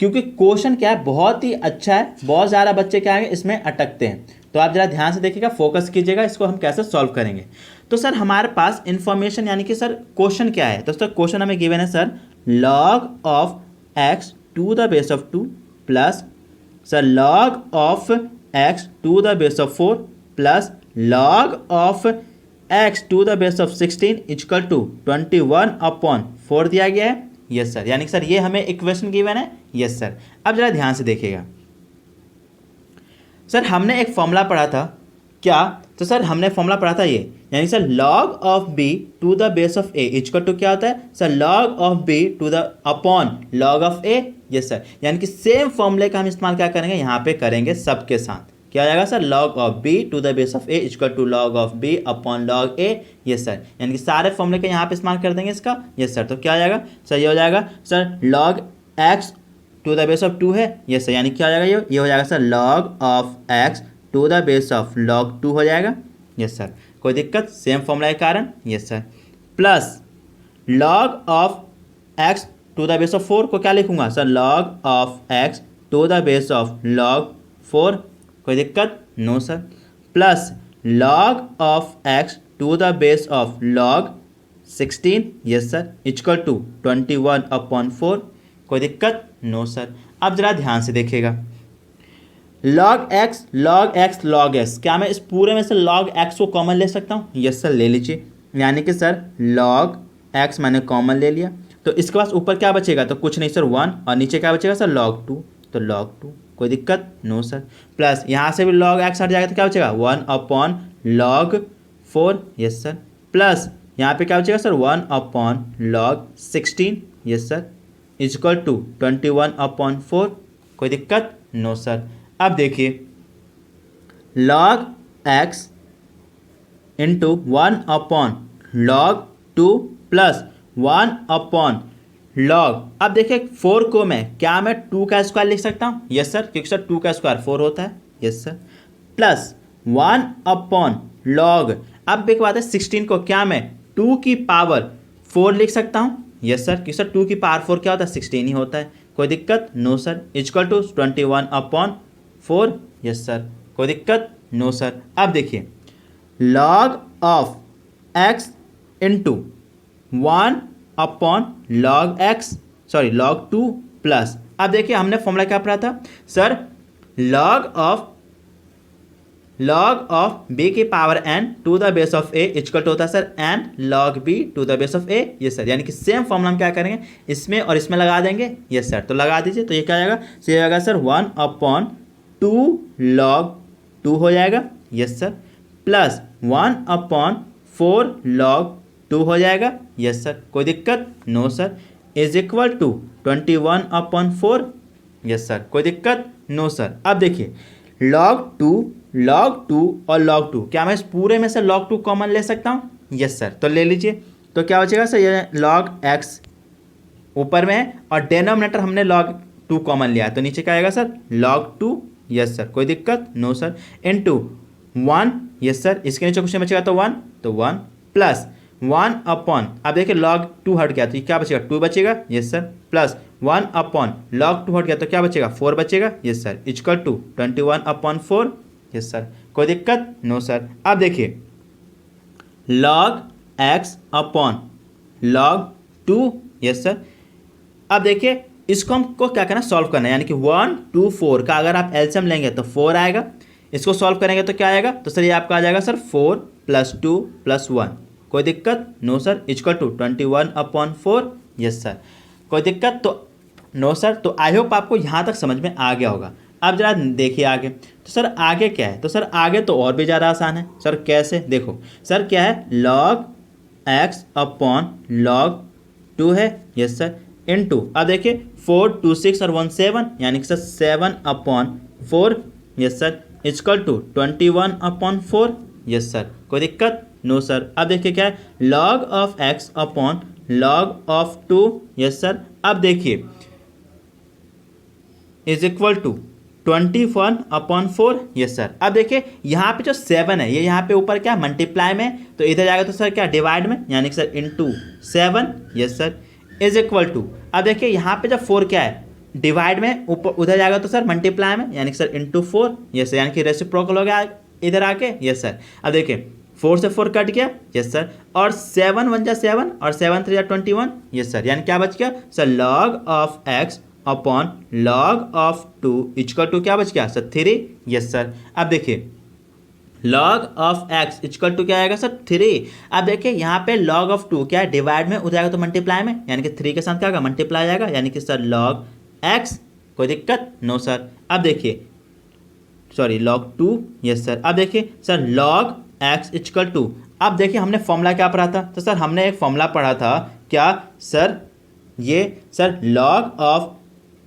क्योंकि क्वेश्चन क्या है बहुत ही अच्छा है, बहुत ज़्यादा बच्चे क्या है इसमें अटकते हैं। तो आप जरा ध्यान से देखिएगा, फोकस कीजिएगा, इसको हम कैसे सॉल्व करेंगे। तो सर हमारे पास इन्फॉर्मेशन यानी कि सर क्वेश्चन क्या है, तो सर क्वेश्चन हमें गिवन है sir log of x to the base of 2 plus sir log of x to the base of 4 plus log of x to the base of 16 equal to 21/4 दिया गया है। यस सर, यानी कि सर ये हमें इक्वेशन गिवन है। Yes sir. अब जरा ध्यान से देखिएगा सर, हमने एक फॉर्मूला पढ़ा था क्या, तो सर हमने फॉर्मूला पढ़ा था ये, यानी sir log of B to the base of a equal to क्या होता है sir? Log of B to the upon log of a. Yes sir, यानी कि सेम फॉर्मूले का हम इस्तेमाल क्या करेंगे यहाँ पे करेंगे सबके साथ। क्या आ जाएगा sir? Log of B to the base of a equal to log of b upon log a. Yes sir, यानी कि सारे फॉर्मूले के यहाँ पे इस्तेमाल कर देंगे इसका। यस सर, तो क्या आ जाएगा सर? ये हो जाएगा sir log x to the base of 2 है। यस सर, यानी क्या हो जाएगा? ये हो जाएगा sir log of x to the base of log 2 हो जाएगा। यस सर, कोई दिक्कत? सेम फॉर्मूला के कारण। Yes sir, plus log of x to the base of 4 को क्या लिखूंगा sir? Log of x to the base of log 4। कोई दिक्कत? No sir. Plus log of x to the base of log 16। Yes sir, equal to 21/4। कोई दिक्कत? No sir. अब जरा ध्यान से देखिएगा, log x log x log x, क्या मैं इस पूरे में से लॉग एक्स को कॉमन ले सकता हूँ? यस सर, ले लीजिए। यानी कि सर लॉग एक्स मैंने कॉमन ले लिया, तो इसके पास ऊपर क्या बचेगा? तो कुछ नहीं सर 1, और नीचे क्या बचेगा सर? लॉग 2, तो लॉग 2। कोई दिक्कत? No sir. प्लस यहाँ से भी लॉग एक्स हट जाएगा तो क्या बचेगा? 1/log 4। यस सर, प्लस यहाँ पे क्या बचेगा sir? 1/log 16। Yes sir, equal to 21/4। कोई दिक्कत? No sir. अब देखिए log x into 1/log 2 plus 1/log, अब देखिए 4 को मैं 2 का स्क्वायर लिख सकता हूँ? यस सर, क्योंकि सर 2 का स्क्वायर 4 होता है। यस सर, प्लस 1/log, अब एक बात है 16 को क्या मैं 2 की पावर 4 लिख सकता हूँ? यस सर, क्योंकि सर 2 की पावर 4 क्या होता है? 16 ही होता है। कोई दिक्कत? No sir, equal to 21/4। Yes sir, कोई दिक्कत? No sir. अब देखिए log of x into 1/log x, sorry log 2 plus, अब देखिए हमने फॉर्मूला क्या पढ़ा था सर, log ऑफ b की power n to the base of a equal to होता है sir n log b to the base of a। ये सर यानी कि सेम फॉर्मूला हम क्या करेंगे, इसमें और इसमें लगा देंगे। ये सर तो लगा दीजिए, तो ये क्या आएगा, ये आएगा सर 1/2 log 2 हो जाएगा। यस सर, प्लस 1/4 log 2 हो जाएगा। यस सर, कोई दिक्कत, no sir, is equal to 21/4। Yes sir, कोई दिक्कत, नो सर। अब देखिए log 2 और log 2, क्या मैं इस पूरे में से log 2 कॉमन ले सकता हूँ? यस सर, तो ले लीजिए। तो क्या बचेगा सर, ये log x ऊपर में है और डेनोमिनेटर हमने log 2 कॉमन लिया है, तो नीचे क्या आएगा सर log 2। यस सर, कोई दिक्कत, no sir, into 1। Yes sir, इसके नीचे कुछ नहीं बचेगा तो 1, तो 1 प्लस 1 अपॉन, अब देखिए log 2 हट गया तो ये क्या बचेगा, 2 बचेगा। Yes sir, plus 1 upon log 2 हट गया तो क्या बचेगा, 4 बचेगा। Yes sir, equal to 21/4। Yes sir, कोई दिक्कत, नो सर। अब देखिए log x upon log 2। Yes sir, अब देखिए इसको हमको क्या करना, सॉल्व करना है, यानी कि 1 2 4 का अगर आप एलसीएम लेंगे तो 4 आएगा, इसको सॉल्व करेंगे तो क्या आएगा, तो सर ये आपका आ जाएगा सर 4 + 2 + 1। कोई दिक्कत, no sir, equal to 21/4। Yes sir, कोई दिक्कत, तो नो सर। तो आई होप आपको यहाँ तक समझ में आ गया होगा। अब जरा देखिए आगे, तो सर आगे क्या है, तो सर आगे तो और भी ज़्यादा आसान है। सर कैसे, देखो सर क्या है, log x अपॉन log 2 है। यस सर, इनटू, अब देखिए 4 2 6 और 1 7, यानी कि सर 7/4। Yes sir, equal to 21/4। Yes sir, कोई दिक्कत, नो सर। अब देखिए क्या है, log of x upon log of 2। Yes sir, अब देखिए is equal to 21/4। Yes sir, अब देखिए यहाँ पे जो 7 है ये यहाँ पे ऊपर क्या मल्टीप्लाई में, तो इधर जाएगा तो सर क्या डिवाइड में, यानी कि sir into 7। Yes sir, is equal to, अब देखिए यहाँ पे जब 4 क्या है डिवाइड में, ऊपर उधर जाएगा तो सर मल्टीप्लाई में, यानी कि सर इनटू 4। यस सर, यानी कि रेसिप्रोकल हो गया इधर आके। यस सर, अब देखिए 4 से 4 कट गया। यस सर, और 7 1 जा 7 और 7 3 जा 21। यस सर, यानी क्या बच गया sir, log of x upon log of 2 equal to क्या बच गया सर 3। यस सर, अब देखिए log of x equal to क्या आएगा सर 3। अब देखिए यहाँ पे log ऑफ 2 क्या है डिवाइड में, उधर आएगा तो मल्टीप्लाई में, यानी कि 3 के साथ क्या आएगा मल्टीप्लाई आएगा, यानी कि सर log x। कोई दिक्कत, नो सर। अब देखिए सॉरी log 2। यस सर, अब देखिए sir log x equal to, अब देखिए हमने फॉर्मूला क्या पढ़ा था, तो सर हमने एक फॉर्मूला पढ़ा था क्या सर, ये sir log of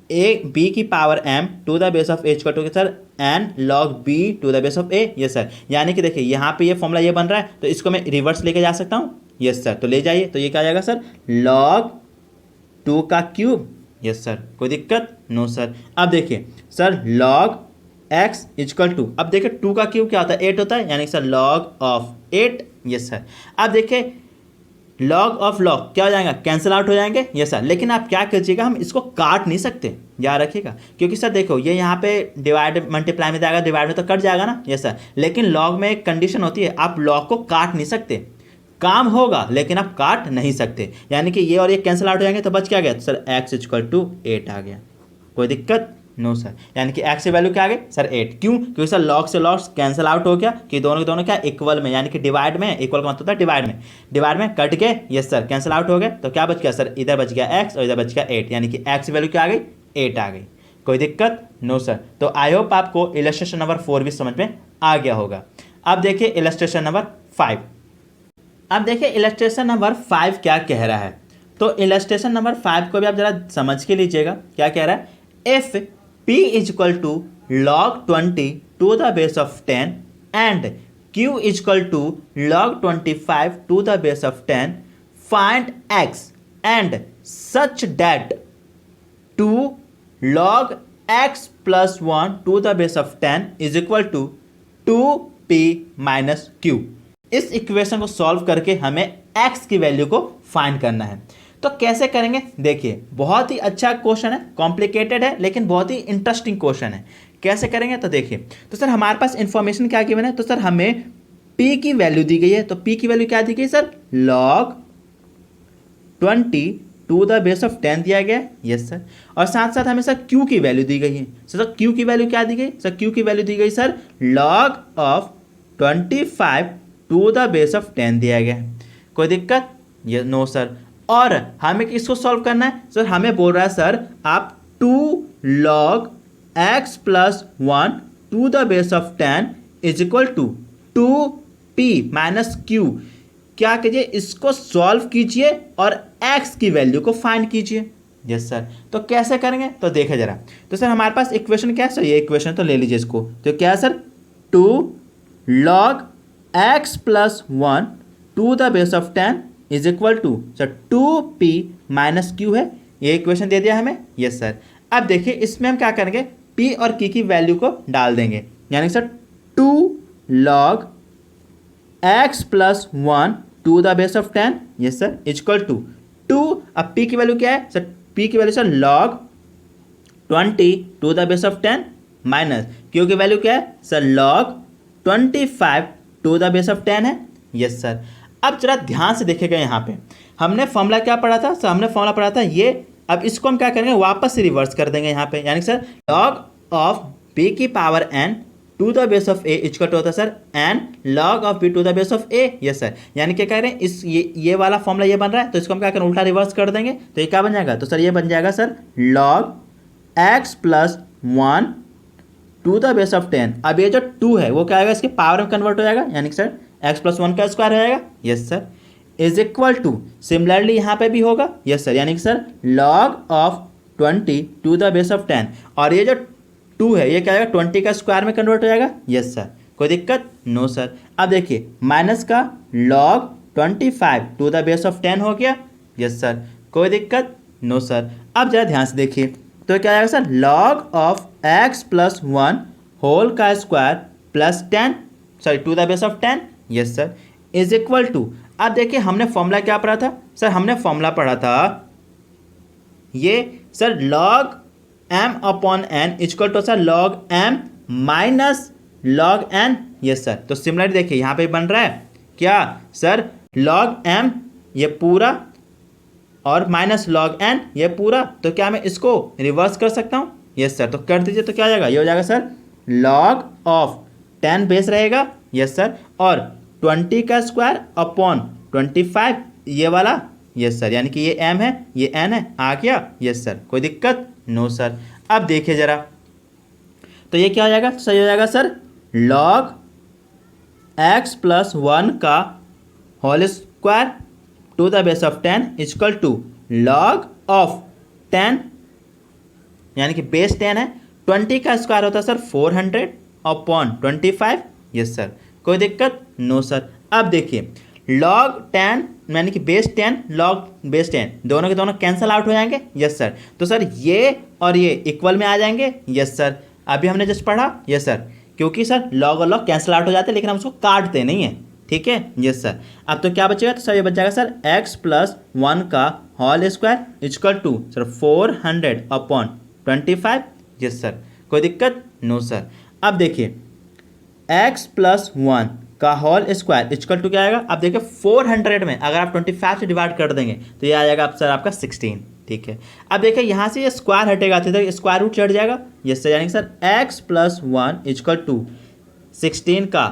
a b की power m to the base of a equal to sir n log b to the base of a। Yes sir, यानी कि देखिए यहाँ पे ये फॉर्मूला ये बन रहा है, तो इसको मैं रिवर्स लेके जा सकता हूँ। यस सर, तो ले जाइए, तो ये क्या आ जाएगा सर log 2 का क्यूब। यस सर, कोई दिक्कत, नो सर। अब देखिए sir log x equal to, अब देखिए 2 का क्यूब क्या होता है 8 होता है, यानी sir log of 8। Yes sir, अब देखिए log ऑफ log क्या हो जाएगा, कैंसिल आउट हो जाएंगे। यस सर, लेकिन आप क्या कीजिएगा, हम इसको काट नहीं सकते, याद रखिएगा, क्योंकि सर देखो ये यहाँ पे डिवाइड मल्टीप्लाई में जाएगा, डिवाइड में तो कट जाएगा ना। यस सर, लेकिन log में एक कंडीशन होती है, आप log को काट नहीं सकते, काम होगा लेकिन आप काट नहीं सकते, यानी कि ये और ये कैंसिल आउट हो जाएंगे, तो बच क्या गया सर x इक्वल टू 8 आ गया। कोई दिक्कत, नो सर, यानी कि x की वैल्यू क्या आ गई सर 8। क्यों, क्योंकि सर log से log कैंसिल आउट हो गया, कि दोनों के दोनों क्या इक्वल में, यानी कि डिवाइड में, इक्वल का मतलब होता है डिवाइड में कट के। यस सर, कैंसिल आउट हो गए, तो क्या बच गया सर, इधर बच गया x और इधर बच गया 8, यानी कि x की वैल्यू क्या आ गई 8 आ गई। कोई दिक्कत, नो सर। तो आई होप आपको इलस्ट्रेशन नंबर 4 भी समझ में आ गया होगा। अब देखिए इलस्ट्रेशन नंबर 5। अब देखिए इलस्ट्रेशन नंबर 5 क्या कह रहा है, तो इलस्ट्रेशन नंबर 5 को भी आप जरा समझ के लीजिएगा। क्या कह रहा है, if p equal to log 20 to the base of 10 and q equal to log 25 to the base of 10, find x and such that 2 log x plus 1 to the base of 10 is equal to 2p minus q। इस इक्वेशन को सॉल्व करके हमें x की वैल्यू को फाइंड करना है। तो कैसे करेंगे, देखिए बहुत ही अच्छा क्वेश्चन है, कॉम्प्लिकेटेड है लेकिन बहुत ही इंटरेस्टिंग क्वेश्चन है। कैसे करेंगे, तो देखिए, तो सर हमारे पास इंफॉर्मेशन क्या गिवन है, तो सर हमें p की वैल्यू दी गई है, तो p की वैल्यू क्या दी गई sir, log 20 to the base of 10 दिया गया है, यस सर। और साथ साथ हमें सर क्यू की वैल्यू दी गई है। सर क्यू की वैल्यू क्या दी गई? सर क्यू की वैल्यू दी गई sir log of 25 to the base of 10 दिया गया है। कोई दिक्कत? ये नो सर। और हमें किसको सॉल्व करना है? सर हमें बोल रहा है सर आप 2 log x plus 1 to the base of 10 is equal to 2p minus q. क्या कीजिए, इसको सॉल्व कीजिए और x की वैल्यू को फाइंड कीजिए। Yes sir. तो कैसे करेंगे? तो देखिए जरा। तो सर हमारे पास इक्वेशन क्या है? सर ये इक्वेशन तो ले लीजिए इसको। तो क्या है sir? 2 log x plus 1 to the base of 10 is equal to sir 2p minus q है। ये इक्वेशन दे दिया हमें। Yes sir. अब देखिए इसमें हम क्या करेंगे, p और q की वैल्यू को डाल देंगे, यानी sir 2 log x plus 1 to the base of 10, yes sir, equal to 2। अब p की वैल्यू क्या है? सर p की value sir log 20 to the base of 10 minus q की वैल्यू क्या है? Sir log 25 to the base of 10 है। Yes sir. अब जरा ध्यान से देखिएगा, यहाँ पे हमने फॉर्मूला क्या पढ़ा था? सर हमने फॉर्मूला पढ़ा था ये। अब इसको हम क्या करेंगे, वापस से रिवर्स कर देंगे यहाँ पे, यानी सर लॉग ऑफ b की power n to the base of a equal to होता है sir n log of b to the base of a। Yes sir. यानी क्या कह रहे हैं, इस ये वाला फॉर्मूला ये बन रहा है, तो इसको हम क्या करें, उल्टा रिवर्स कर देंगे। तो ये क्या बन जाएगा? तो सर ये बन जाएगा sir log x plus 1 to the base of 10। अब ये जो 2 है वो क्या आएगा, इसके पावर में कन्वर्ट हो जाएगा, यानी कि सर x प्लस 1 का स्क्वायर हो जाएगा। Yes sir. Is equal to, similarly यहाँ पे भी होगा। Yes sir. यानी कि sir log of 20 to the base of 10, और ये जो 2 है ये क्या आएगा, 20 का स्क्वायर में कन्वर्ट हो जाएगा। Yes sir. कोई दिक्कत? No sir. अब देखिए माइनस का log 25 to the base of 10 हो गया। Yes sir. कोई दिक्कत? No sir. अब जरा ध्यान से देखिए, तो क्या आएगा sir log of x plus 1 whole का square plus 10, sorry to the base of 10। Yes sir. Is equal to, अब देखिए हमने फॉर्मूला क्या पढ़ा था? सर हमने फॉर्मूला पढ़ा था ये sir log m upon n equal to sir log m minus log n। Yes sir. तो सिमिलरली देखिए यहाँ पे बन रहा है क्या सर, log m ये पूरा और माइनस log n ये पूरा। तो क्या मैं इसको रिवर्स कर सकता हूँ? Yes sir. तो कर दीजिए। तो क्या आ जाएगा, ये हो जाएगा सर log ऑफ 10 बेस रहेगा। Yes sir. और 20 का स्क्वायर अपॉन 25 ये वाला। Yes sir. यानी कि ये m है, ये n है, आ गया। Yes sir. कोई दिक्कत? No sir. अब देखिए जरा, तो ये क्या हो जाएगा? सही हो जाएगा सर log x प्लस 1 का whole square to the base of 10 equal to log of 10, यानी कि बेस 10 है, 20 का स्क्वायर होता है सर 400 अपॉन 25। Yes sir. कोई दिक्कत? No sir. अब देखिए log 10 यानी कि बेस 10 log बेस 10 दोनों के दोनों कैंसल आउट हो जाएंगे। Yes sir. तो सर ये और ये इक्वल में आ जाएंगे। Yes sir. अभी हमने जस्ट पढ़ा। Yes sir. क्योंकि सर log और log कैंसल आउट हो जाते हैं, लेकिन हम उसको काटते नहीं है, ठीक है। Yes sir. अब तो क्या बचेगा? तो सर ये बच जाएगा सर x प्लस 1 का whole square equal to sir 400 upon 25। Yes sir. कोई दिक्कत? No sir. अब देखिए x प्लस 1 का होल स्क्वायर इक्वल टू क्या आएगा? अब देखिए 400 में अगर आप 25 से डिवाइड कर देंगे तो ये आ जाएगा आप सर आपका 16, ठीक है। अब देखिए यहाँ से ये स्क्वायर हटेगा तो स्क्वायर रूट चढ़ जाएगा। Yes sir. यानी कि sir x plus 1 equal to 16 का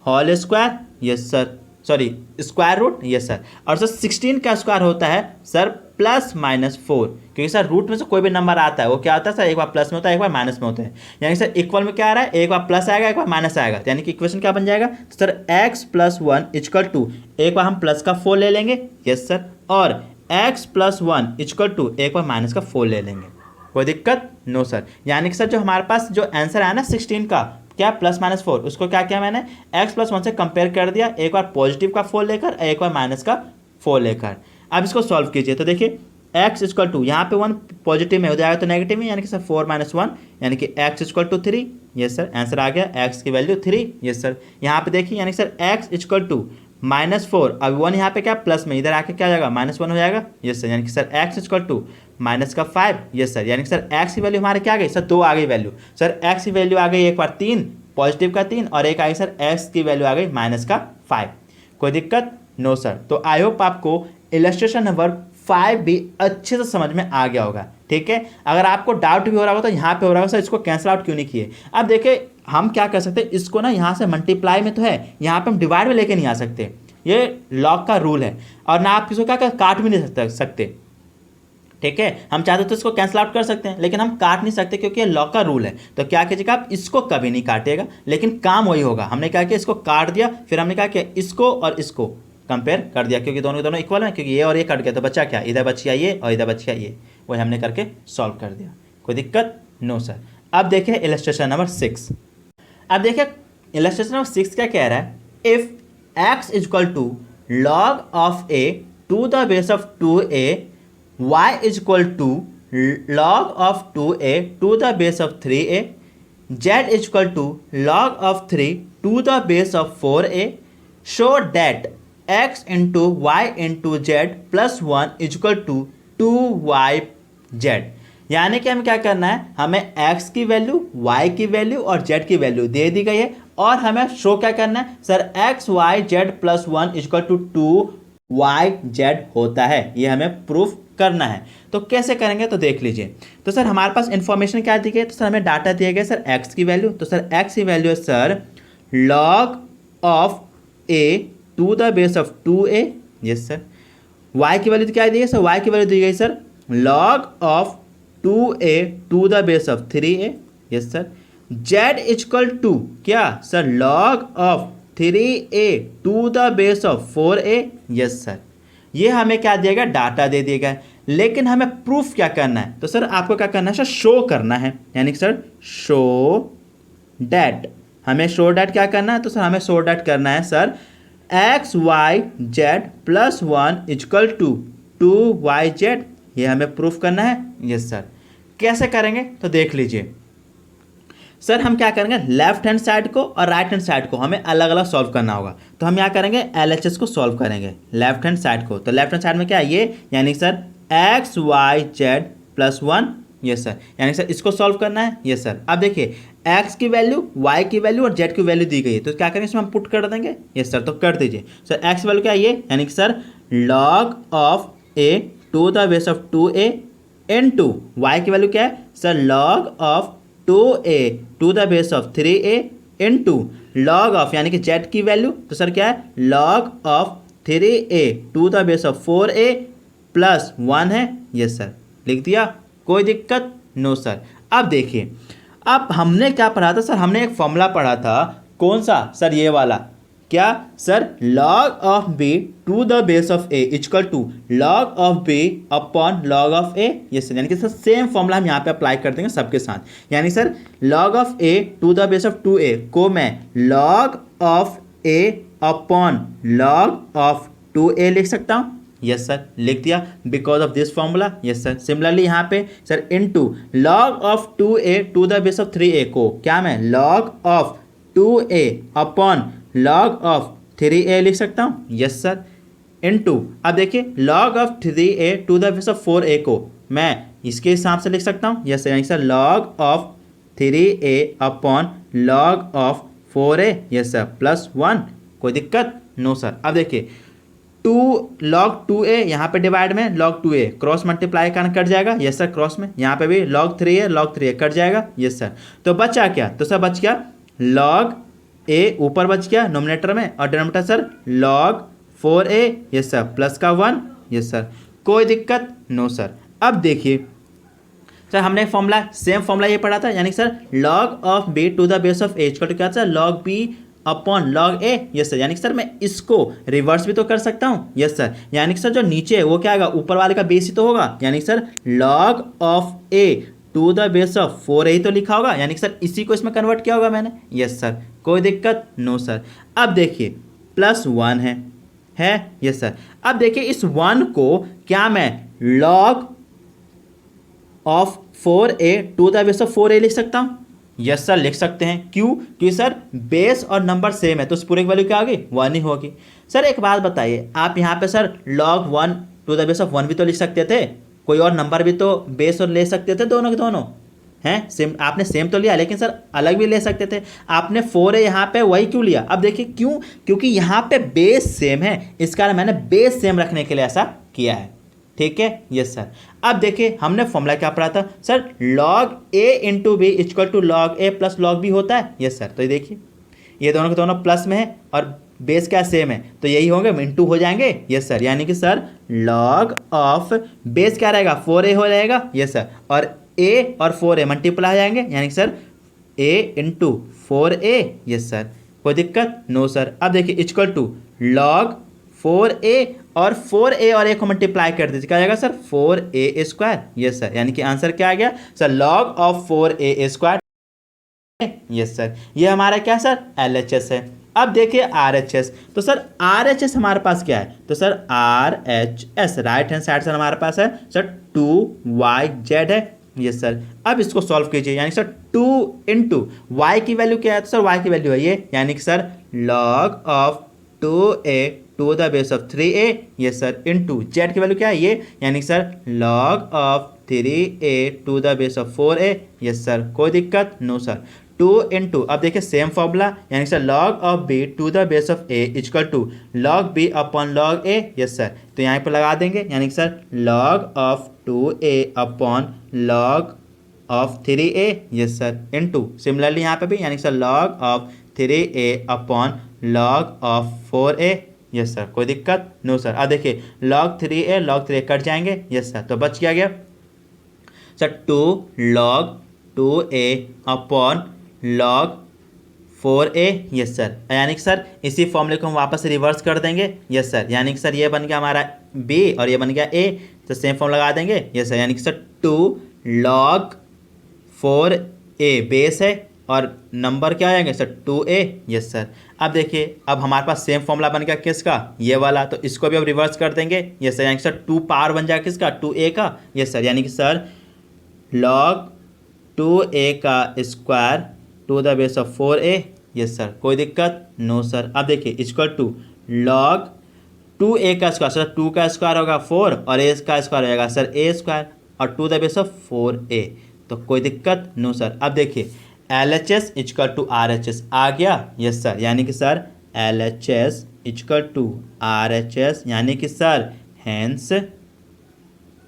whole square. Yes sir, sorry square root. Yes sir. और सर 16 का स्क्वायर होता है सर प्लस माइनस 4, क्योंकि सर रूट में से कोई भी नंबर आता है वो क्या होता है सर, एक बार प्लस में होता है एक बार माइनस में होता है। यानी सर इक्वल में क्या आ रहा है, एक बार प्लस आएगा एक बार माइनस आएगा, यानी कि इक्वेशन क्या बन जाएगा? तो sir x plus 1 equal to, एक बार हम प्लस का 4 ले लेंगे। Yes sir. और x प्लस 1 इक्वल टू एक बार माइनस का 4 ले लेंगे। कोई दिक्कत? No sir. यानी कि सर जो हमारे पास जो आंसर आया ना 16 का, क्या प्लस माइनस 4, उसको क्या किया मैंने, x प्लस 1 से कंपेयर कर दिया, एक बार पॉजिटिव का 4 लेकर एक बार माइनस का 4 लेकर। अब इसको सॉल्व कीजिए। तो देखिए x इक्वल टू, यहाँ पे 1 पॉजिटिव में हो जाएगा तो नेगेटिव में, यानी कि सर 4 माइनस 1 यानी कि x equal to 3। Yes sir. Answer आ गया x की वैल्यू 3। Yes sir. यहाँ पे देखिए यानी कि सर x इक्वल टू -4, अब 1 यहाँ पे क्या प्लस में, इधर आके क्या हो जाएगा -1 हो जाएगा। Yes sir. यानी कि sir x equal to minus का 5। Yes sir. यानी कि सर x की वैल्यू हमारे क्या आ गई सर, 2 आ गई वैल्यू। सर x की वैल्यू आ गई एक बार 3, पॉजिटिव का 3, और एक आ गई सर x की वैल्यू आ गई माइनस का 5। कोई दिक्कत? No sir. तो आई होप आपको इलस्ट्रेशन नंबर 5 भी अच्छे से समझ में आ गया होगा। ठीक है, अगर आपको डाउट भी हो रहा होगा तो यहाँ पे हो रहा होगा सर इसको कैंसिल आउट क्यों नहीं किए। अब देखिए हम क्या कर सकते हैं, इसको ना यहाँ से मल्टीप्लाई में तो है, यहाँ पे हम डिवाइड में लेके नहीं आ सकते, ये लॉग का रूल है। और ना आप किसी को क्या काट भी नहीं सकते। ठीक है, हम चाहते तो इसको कैंसिल आउट कर सकते हैं, लेकिन हम काट नहीं सकते क्योंकि ये लॉग का रूल है। तो क्या कीजिएगा, आप इसको कभी नहीं काटिएगा, लेकिन काम वही होगा। हमने क्या किया, इसको काट दिया, फिर हमने क्या किया, इसको और इसको कंपेयर कर दिया, क्योंकि दोनों दोनों इक्वल है, क्योंकि ये और ये कट गया तो बचा क्या, इधर बच गया ये और इधर बच गया ये, वही हमने करके सॉल्व कर दिया। कोई दिक्कत नो सर। अब देखिए इलस्ट्रेशन नंबर 6। अब देखिए इलस्ट्रेशन नंबर 6 क्या कह रहा है, if x equal to log of a to the base of 2a, y is equal to log of 2a to the base of 3a, z is equal to log of 3 to the base of 4a, show that x into y into z plus 1 is equal to 2yz। यानी कि हमें क्या करना है, हमें x की वैल्यू, y की वैल्यू और z की वैल्यू दे दी गई है, और हमें शो क्या करना है सर, x y z प्लस 1 इज इक्वल टू 2yz होता है, ये हमें प्रूफ करना है। तो कैसे करेंगे तो देख लीजिए। तो सर हमारे पास इंफॉर्मेशन क्या दी गई, तो सर हमें डाटा दिया गया सर x की वैल्यू, तो सर x की वैल्यू है sir log of a to the base of 2a, yes sir. y की वैल्यू क्या दी है सर, y की वैल्यू दी गई sir log of 2a to the base of 3a, yes sir. z equal to क्या sir, log of 3a to the base of 4a, yes sir. ये हमें क्या दिया गया, डाटा दे दिया गया, लेकिन हमें प्रूफ क्या करना है, तो सर आपको क्या करना है सर, शो करना है, यानी कि सर शो डैट। हमें शो डैट क्या करना है, तो सर हमें शो डैट करना है sir x y z plus 1 equal to 2yz, ये हमें प्रूफ करना है, यस सर। कैसे करेंगे तो देख लीजिए सर, हम क्या करेंगे, लेफ्ट हैंड साइड को और राइट हैंड साइड को हमें अलग अलग सॉल्व करना होगा। तो हम यहाँ करेंगे LHS को सॉल्व करेंगे लेफ्ट हैंड साइड को। तो लेफ्ट हैंड साइड में क्या है, ये यानी sir x y z plus 1, yes sir, यानी सर इसको सॉल्व करना है, यस सर। अब देखिए एक्स की वैल्यू, वाई की वैल्यू और जेड की वैल्यू दी गई है, तो क्या करेंगे इसमें हम पुट कर देंगे, यस सर। तो कर दीजिए सर, एक्स वैल्यू क्या है ये, यानी कि sir log of a to the base of 2a into y की वैल्यू क्या है sir, log of 2a to the base of 3a into log of, यानी कि z की वैल्यू, तो सर क्या है log of 3a to the base of 4a plus 1 है, यस सर। लिख दिया, कोई दिक्कत नो सर। अब देखिए, अब हमने क्या पढ़ा था सर, हमने एक फॉर्मूला पढ़ा था, कौन सा सर, ये वाला, क्या sir, log of b to the base of a equal to log of b upon log of a, yes sir. यानी कि सर सेम फॉर्मूला हम यहाँ पे अप्लाई कर देंगे सबके साथ, यानी sir log of a to the base of 2a को मैं log of a upon log of 2a लिख सकता हूँ, यस सर। लिख दिया because of this formula, yes sir. Similarly यहाँ पे sir into log of 2a to the base of 3a को क्या मैं log of 2a upon log of 3a लिख सकता हूँ, यस सर। इनटू अब देखिए log of 3a to the base of 4a को मैं इसके हिसाब से लिख सकता हूँ, यस सर, यानी sir log of 3a upon log of 4a, yes sir, plus 1, कोई दिक्कत नो सर। अब देखिए 2 लॉग 2a यहाँ पे डिवाइड में लॉग 2a क्रॉस मल्टीप्लाई करना कट जाएगा, यस सर, क्रॉस में यहाँ पे भी log 3a log 3a cut जाएगा, यस सर। तो बचा क्या, तो सर बच गया लॉग a ऊपर बच गया नोमिनेटर में, और denominator sir log 4a, yes sir, plus का 1, यस सर, कोई दिक्कत नो सर। अब देखिए सर हमने फॉर्मूला, सेम फॉर्मूला ये पढ़ा था, यानी sir log of b to the base of a equal to क्या sir, log b upon log a, yes sir. यानी कि सर मैं इसको रिवर्स भी तो कर सकता हूँ, यस सर। यानी कि सर जो नीचे है वो क्या आएगा, ऊपर वाले का बेस ही तो होगा, यानी कि sir log of a to the base of 4a ही तो लिखा होगा, यानी कि सर इसी को इसमें कन्वर्ट किया होगा मैंने, यस सर, कोई दिक्कत नो सर। अब देखिए प्लस 1 है यस सर। अब देखिए इस 1 को क्या मैं log of 4a to the base of 4a लिख सकता हूँ, यस सर, लिख सकते हैं। क्यों, क्योंकि सर बेस और नंबर सेम है, तो उस पूरे की वैल्यू क्या होगी, 1 ही होगी। सर एक बात बताइए, आप यहाँ पे sir log 1 to the base of 1 भी तो लिख सकते थे, कोई और नंबर भी तो बेस और ले सकते थे, दोनों के दोनों हैं सेम, आपने सेम तो लिया, लेकिन सर अलग भी ले सकते थे। आपने 4a यहाँ पे वही क्यों लिया, अब देखिए क्यों, क्योंकि यहाँ पे बेस सेम है, इस कारण मैंने बेस सेम रखने के लिए ऐसा किया है। ठीक है, यस सर। अब देखिए हमने फॉर्मूला क्या पढ़ा था sir, log a into b equal to log a plus log b होता है, यस सर। तो ये देखिए ये दोनों के दोनों प्लस में है और बेस क्या सेम है, तो यही होंगे इंटू हो जाएंगे, यस सर। यानी कि सर log ऑफ बेस क्या रहेगा 4a हो जाएगा, यस सर, और a और 4a मल्टीप्लाई हो जाएंगे, यानी कि sir a into 4a, yes sir. कोई दिक्कत नो सर। अब देखिए इक्वल टू log 4a और 4a और a को मल्टीप्लाई कर दीजिए, क्या आ जाएगा sir 4a square, yes sir. यानी कि आंसर क्या आ गया sir, log of 4a square, yes sir. ये हमारा क्या सर LHS है। अब देखिए RHS, तो सर RHS हमारे पास क्या है, तो sir RHS right hand side sir हमारे पास है सर 2yz है, यस सर। अब इसको सॉल्व कीजिए, यानी सर 2 इंटू वाई की वैल्यू क्या है, तो सर y की वैल्यू है ये, यानी कि sir log of 2a to the base of 3a, yes sir, into z की वैल्यू क्या है ये, यानी कि sir log of 3a to the base of 4a, yes sir. कोई दिक्कत नो सर। 2 इंटू, अब देखिए सेम फॉर्मूला, यानी sir log of b to the base of a equal to log b upon log a, yes sir. तो यहाँ पर लगा देंगे, यानी कि sir log of 2a upon log of 3a, yes sir, into similarly यहाँ पे भी, यानी sir log of 3a upon log of 4a, yes sir. कोई दिक्कत नो सर। अब देखिए log 3a कट जाएंगे, यस सर, तो बच गया sir 2 log 2a upon log 4a, yes sir. यानी कि सर इसी फॉर्मूले को हम वापस रिवर्स कर देंगे, यस सर। यानी कि सर ये बन गया हमारा b और ये बन गया a, तो सेम फॉर्म लगा देंगे, यस सर। यानी कि सर 2 log 4a बेस है और नंबर क्या आएंगे सर 2a, यस सर। अब देखिए अब हमारे पास सेम फॉर्मूला बन गया किसका, ये वाला, तो इसको भी अब रिवर्स कर देंगे, यस सर। यानी कि सर 2 पावर बन जाएगा किसका 2a का, यस सर। यानी कि सर log 2a का square to the base of 4a, yes sir. कोई दिक्कत नो सर। अब देखिए इक्वल टू log 2a का स्क्वायर, सर 2 का स्क्वायर होगा 4 और a का स्क्वायर हो जाएगा सर a स्क्वायर और to the base of 4a, तो कोई दिक्कत नो सर। अब देखिए LHS इक्वल टू RHS आ गया, यस सर। यानी कि sir LHS equal to RHS, यानी कि sir hence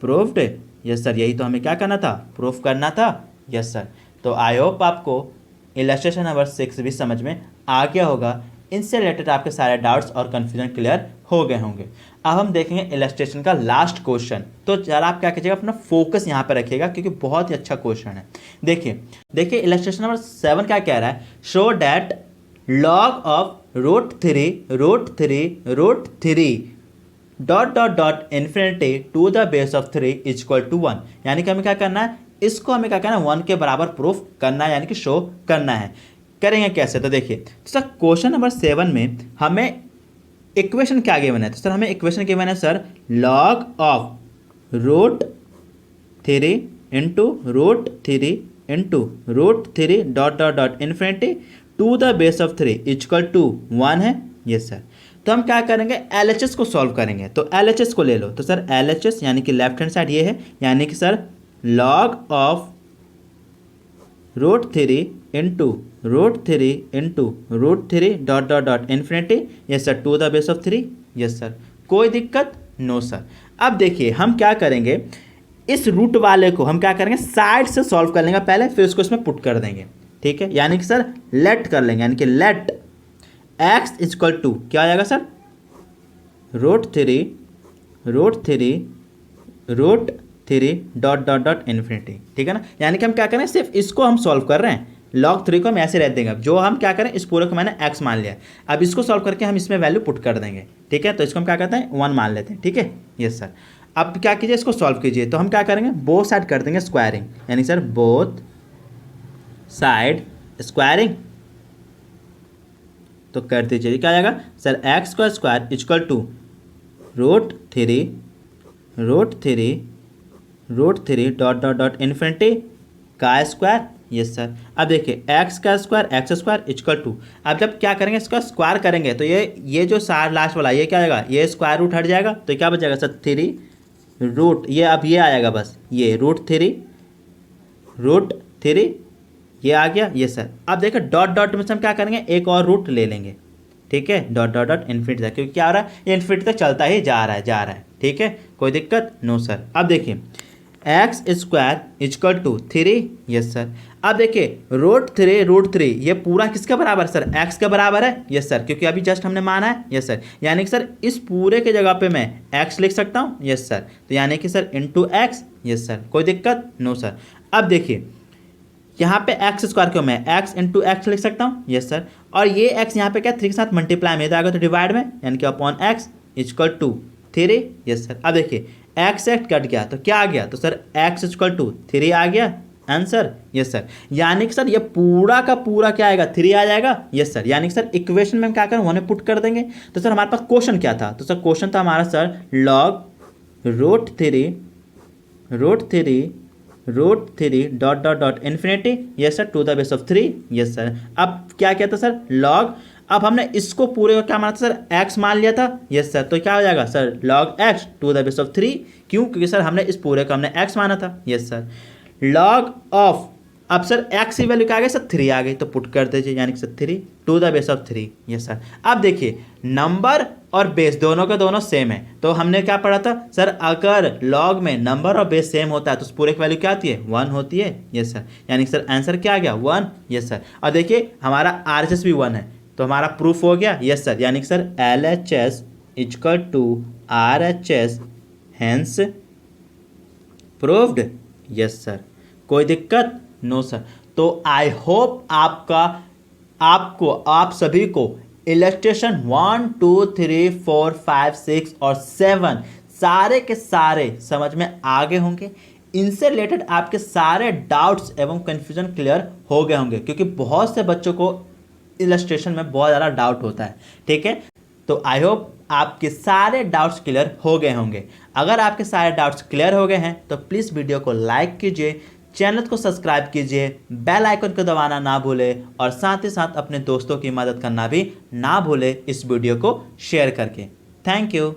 proved, yes sir. यही तो हमें क्या करना था, प्रूफ करना था, यस सर। तो आई होप आपको इलस्ट्रेशन नंबर 6 भी समझ में आ गया होगा। इनसे रिलेटेड आपके सारे डाउट्स और कन्फ्यूजन क्लियर हो गए होंगे। अब हम देखेंगे इलस्ट्रेशन का लास्ट क्वेश्चन। तो जरा आप क्या कीजिएगा, अपना फोकस यहाँ पर रखिएगा क्योंकि बहुत ही अच्छा क्वेश्चन है। देखिए इलस्ट्रेशन नंबर 7 क्या कह रहा है, show that log of root three dot infinity to the base of 3 equal to 1। यानी कि हमें क्या करना है, इसको हमें क्या करना है 1 के बराबर प्रूफ करना है, यानी कि शो करना है। करेंगे कैसे, तो देखिए तो सर क्वेश्चन नंबर 7 में हमें इक्वेशन क्या गिवन है, तो सर हमें इक्वेशन गिवन है sir log of root three dot infinity to the base of 3 equal to 1 है, यस सर। तो हम क्या करेंगे LHS को सॉल्व करेंगे, तो LHS को ले लो, तो सर LHS यानी कि लेफ्ट हैंड साइड ये है, यानी कि sir log of root three dot infinity, yes sir, to the base of 3, yes sir. कोई दिक्कत नो सर। अब देखिए हम क्या करेंगे, इस रूट वाले को हम क्या करेंगे साइड से सॉल्व कर लेंगे पहले, फिर उसको इसमें पुट कर देंगे, ठीक है। यानी कि सर लेट कर लेंगे, यानी कि लेट x इक्वल टू क्या आ जाएगा sir root three dot infinity, ठीक है ना। यानी कि हम क्या करें, सिर्फ इसको हम सॉल्व कर रहे हैं, log 3 को हम ऐसे रह देंगे। जो हम क्या करें, इस पूरे को मैंने x मान लिया, अब इसको सॉल्व करके हम इसमें वैल्यू पुट कर देंगे, ठीक है। तो इसको हम क्या करते हैं 1 मान लेते हैं, ठीक है, यस सर। अब क्या कीजिए, इसको सॉल्व कीजिए, तो हम क्या करेंगे बोथ साइड कर देंगे स्क्वायरिंग, यानी सर बोथ साइड स्क्वायरिंग, तो कर दीजिए क्या आएगा सर एक्स का square equal to root three dot infinity का स्क्वायर, यस सर। अब देखिए एक्स स्क्वायर इक्वल टू, अब जब क्या करेंगे इसका स्क्वायर करेंगे तो ये जो सार लास्ट वाला ये क्या आएगा, ये स्क्वायर रूट हट जाएगा, तो क्या बच जाएगा सर 3 रूट, ये अब ये आएगा बस, ये रूट थ्री ये आ गया, ये सर। अब देखिए डॉट में से हम क्या करेंगे एक और रूट ले लेंगे, ठीक है, डॉट इन्फिनिटी तक, क्योंकि क्या हो रहा है ये इन्फिनिटी तक चलता ही जा रहा है, ठीक है, कोई दिक्कत? No sir. अब देखिए x square equal to 3, yes sir. अब देखिए रूट थ्री ये पूरा किसके बराबर है सर? एक्स के बराबर है, यस सर, क्योंकि अभी जस्ट हमने माना है, यस सर। यानी कि सर इस पूरे के जगह पे मैं एक्स लिख सकता हूँ, यस सर। तो यानी कि sir into x, yes sir, कोई दिक्कत? No sir. अब देखिए यहाँ पे एक्स स्क्वायर को मैं एक्स इंटू एक्स लिख सकता हूँ, यस सर। और ये एक्स यहाँ पे क्या 3 के साथ मल्टीप्लाई में आएगा तो डिवाइड में, यानी कि upon x equal to 3, yes sir. अब देखिए एक्स एक्स कट गया तो क्या आ गया? तो सर एक्स इजकल टू 3 आ गया आंसर, यस सर। यानी कि सर ये पूरा का पूरा क्या आएगा? 3 आ जाएगा, यस सर। यानी कि सर इक्वेशन में हम क्या करें, वन पुट कर देंगे। तो सर हमारे पास क्वेश्चन क्या था? तो सर क्वेश्चन था हमारा sir log root three dot dot dot infinity, yes sir, to the base of 3, yes sir. अब क्या कहता सर लॉग, अब हमने इसको पूरे को क्या माना था सर? एक्स मान लिया था, यस सर। तो क्या हो जाएगा sir log x to the base of 3, क्यों? क्योंकि सर हमने इस पूरे को हमने एक्स माना था, यस सर। लॉग ऑफ, अब सर एक्स की वैल्यू क्या आ गई सर? 3 आ गई, तो पुट कर दीजिए, यानी कि sir 3 to the base of 3, yes sir. अब देखिए नंबर और बेस दोनों के दोनों सेम है, तो हमने क्या पढ़ा था सर? अगर लॉग में नंबर और बेस सेम होता है तो उस पूरे की वैल्यू क्या आती है? 1 होती है, यस सर। यानी कि सर आंसर क्या आ गया? 1, यस सर। और देखिए हमारा RHS भी 1 है, तो हमारा प्रूफ हो गया, यस सर। यानी कि sir LHS equal to RHS, hence proved, yes sir. कोई दिक्कत? No sir. तो आई होप आप सभी को इलस्ट्रेशन 1 2 3 4 5 6 और 7 सारे के सारे समझ में आ गए होंगे। इनसे रिलेटेड आपके सारे डाउट्स एवं कन्फ्यूजन क्लियर हो गए होंगे, क्योंकि बहुत से बच्चों को इलस्ट्रेशन में बहुत ज़्यादा डाउट होता है, ठीक है। तो आई होप आपके सारे डाउट्स क्लियर हो गए होंगे। अगर आपके सारे डाउट्स क्लियर हो गए हैं तो प्लीज़ वीडियो को लाइक कीजिए, चैनल को सब्सक्राइब कीजिए, बेल आइकन को दबाना ना भूलें और साथ ही साथ अपने दोस्तों की मदद करना भी ना भूलें इस वीडियो को शेयर करके। Thank you.